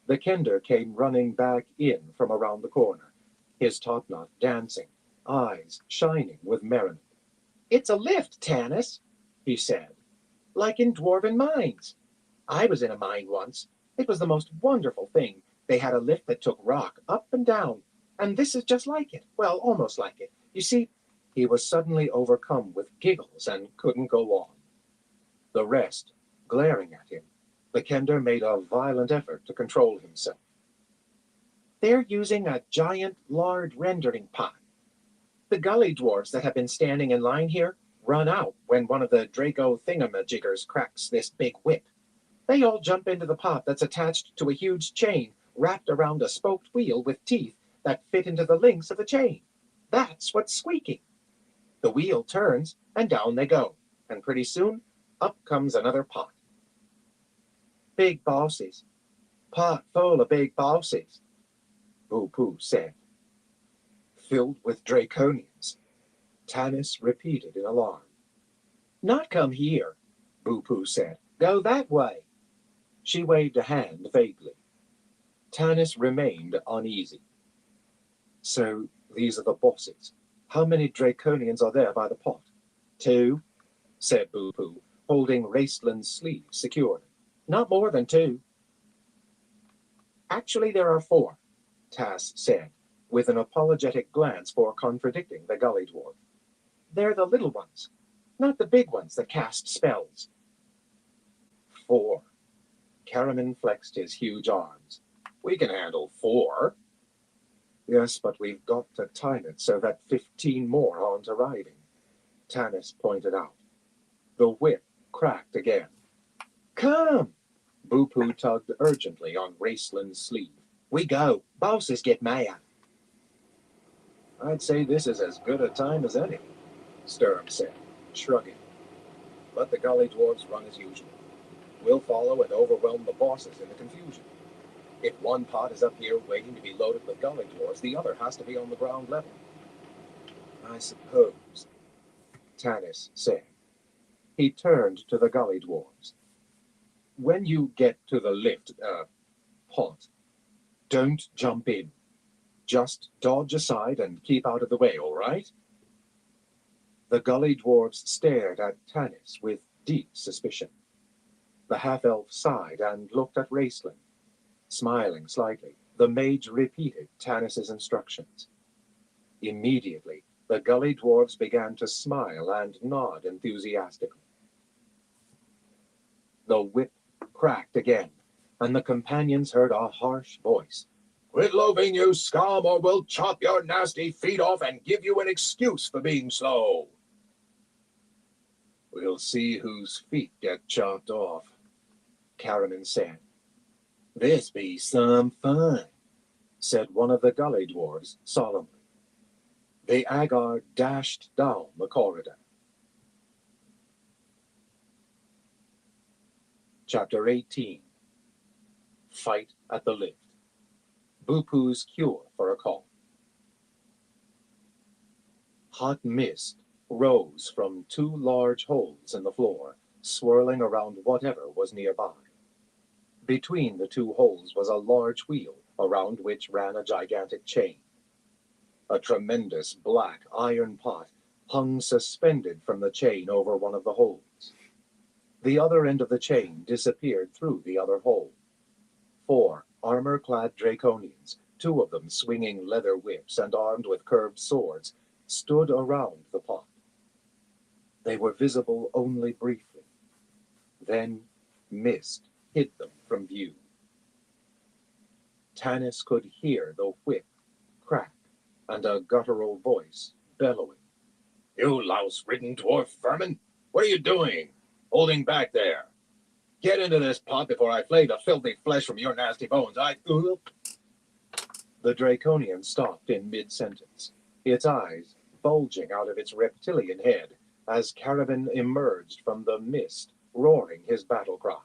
The Kender came running back in from around the corner, his topknot dancing, eyes shining with merriment. It's a lift, Tanis, he said, like in dwarven mines. I was in a mine once. It was the most wonderful thing. They had a lift that took rock up and down, and this is just like it. Well, almost like it. You see, he was suddenly overcome with giggles and couldn't go on. The rest, glaring at him, the Kender made a violent effort to control himself. They're using a giant lard rendering pot. The gully dwarves that have been standing in line here run out when one of the Draco thingamajiggers cracks this big whip. They all jump into the pot that's attached to a huge chain wrapped around a spoked wheel with teeth that fit into the links of the chain. That's what's squeaking. The wheel turns, and down they go, and pretty soon, up comes another pot. Big bosses. Pot full of big bosses, Boo-poo said. Filled with Draconians, Tanis repeated in alarm. Not come here, Boo-Poo said. Go that way. She waved a hand vaguely. Tanis remained uneasy. So these are the bosses. How many Draconians are there by the pot? 2, said Boo-Poo, holding Raistlin's sleeve securely. Not more than 2. Actually, there are 4, Tas said, with an apologetic glance for contradicting the gully dwarf. They're the little ones, not the big ones that cast spells. 4. Karaman flexed his huge arms. We can handle 4. Yes, but we've got to time it so that 15 more aren't arriving, Tanis pointed out. The whip cracked again. Come! Boo-Poo tugged urgently on Raistlin's sleeve. We go. Bosses get mad. I'd say this is as good a time as any, Sturm said, shrugging. Let the gully dwarves run as usual. We'll follow and overwhelm the bosses in the confusion. If one pot is up here waiting to be loaded with gully dwarves, the other has to be on the ground level. I suppose, Tanis said. He turned to the gully dwarves. When you get to the pot, don't jump in. Just dodge aside and keep out of the way, all right? The gully dwarves stared at Tanis with deep suspicion. The half-elf sighed and looked at Raistlin. Smiling slightly, the mage repeated Tanis's instructions. Immediately, the gully dwarves began to smile and nod enthusiastically. The whip cracked again, and the companions heard a harsh voice. Quit loafing, you scum, or we'll chop your nasty feet off and give you an excuse for being slow. We'll see whose feet get chopped off, Karaman said. This be some fun, said one of the gully dwarves solemnly. The Agar dashed down the corridor. Chapter 18. Fight at the lift. Boo-Poo's cure for a cough. Hot mist rose from 2 large holes in the floor, swirling around whatever was nearby. Between the 2 holes was a large wheel, around which ran a gigantic chain. A tremendous black iron pot hung suspended from the chain over one of the holes. The other end of the chain disappeared through the other hole. 4 armor-clad Draconians, 2 of them swinging leather whips and armed with curved swords, stood around the pot. They were visible only briefly. Then mist hid them from view. Tanis could hear the whip crack and a guttural voice bellowing. You louse-ridden dwarf vermin! What are you doing? Holding back there. Get into this pot before I flay the filthy flesh from your nasty bones. The Draconian stopped in mid-sentence, its eyes bulging out of its reptilian head as Karaman emerged from the mist, roaring his battle cry.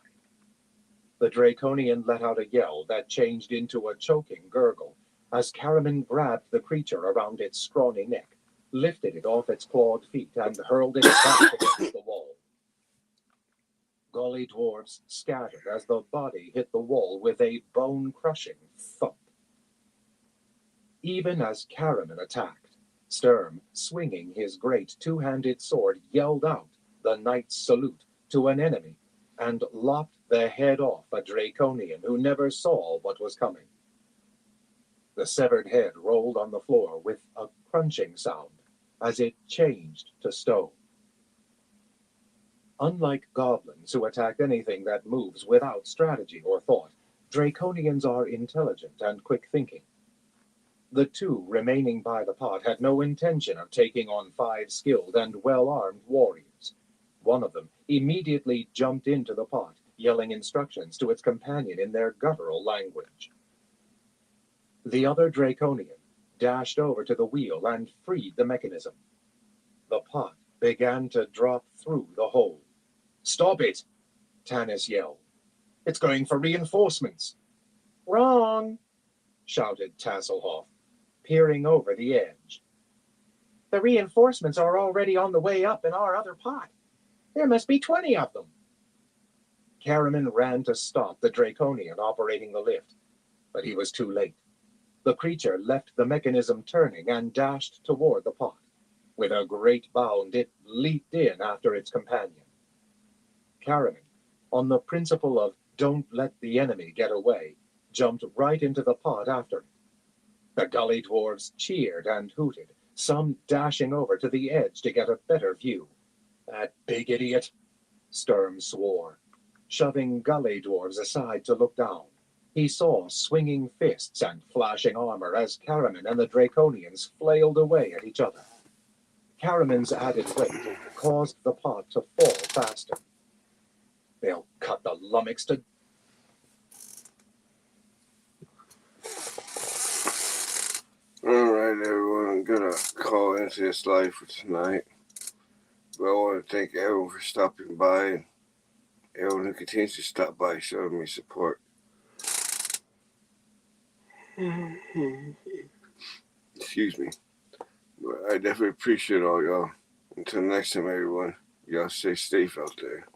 The Draconian let out a yell that changed into a choking gurgle as Karaman grabbed the creature around its scrawny neck, lifted it off its clawed feet, and hurled it back against the wall. Gully dwarves scattered as the body hit the wall with a bone-crushing thump. Even as Karaman attacked, Sturm, swinging his great 2-handed sword, yelled out the knight's salute to an enemy and lopped the head off a Draconian who never saw what was coming. The severed head rolled on the floor with a crunching sound as it changed to stone. Unlike goblins who attack anything that moves without strategy or thought, Draconians are intelligent and quick-thinking. The 2 remaining by the pot had no intention of taking on 5 skilled and well-armed warriors. One of them immediately jumped into the pot, yelling instructions to its companion in their guttural language. The other Draconian dashed over to the wheel and freed the mechanism. The pot began to drop through the hole. Stop it, Tanis yelled. It's going for reinforcements. Wrong, shouted Tasselhoff, peering over the edge. The reinforcements are already on the way up in our other pot. There must be 20 of them. Karaman ran to stop the Draconian operating the lift, but he was too late. The creature left the mechanism turning and dashed toward the pot. With a great bound, it leaped in after its companion. Karaman, on the principle of don't let the enemy get away, jumped right into the pot after it. The gully dwarves cheered and hooted, some dashing over to the edge to get a better view. That big idiot, Sturm swore, shoving gully dwarves aside to look down. He saw swinging fists and flashing armor as Karaman and the Draconians flailed away at each other. Karaman's added weight caused the pot to fall faster. They'll cut the lummox to... Alright, everyone, I'm gonna call into this live for tonight. But I want to thank everyone for stopping by and everyone who continues to stop by showing me support. Excuse me. But I definitely appreciate all y'all. Until next time, everyone, y'all stay safe out there.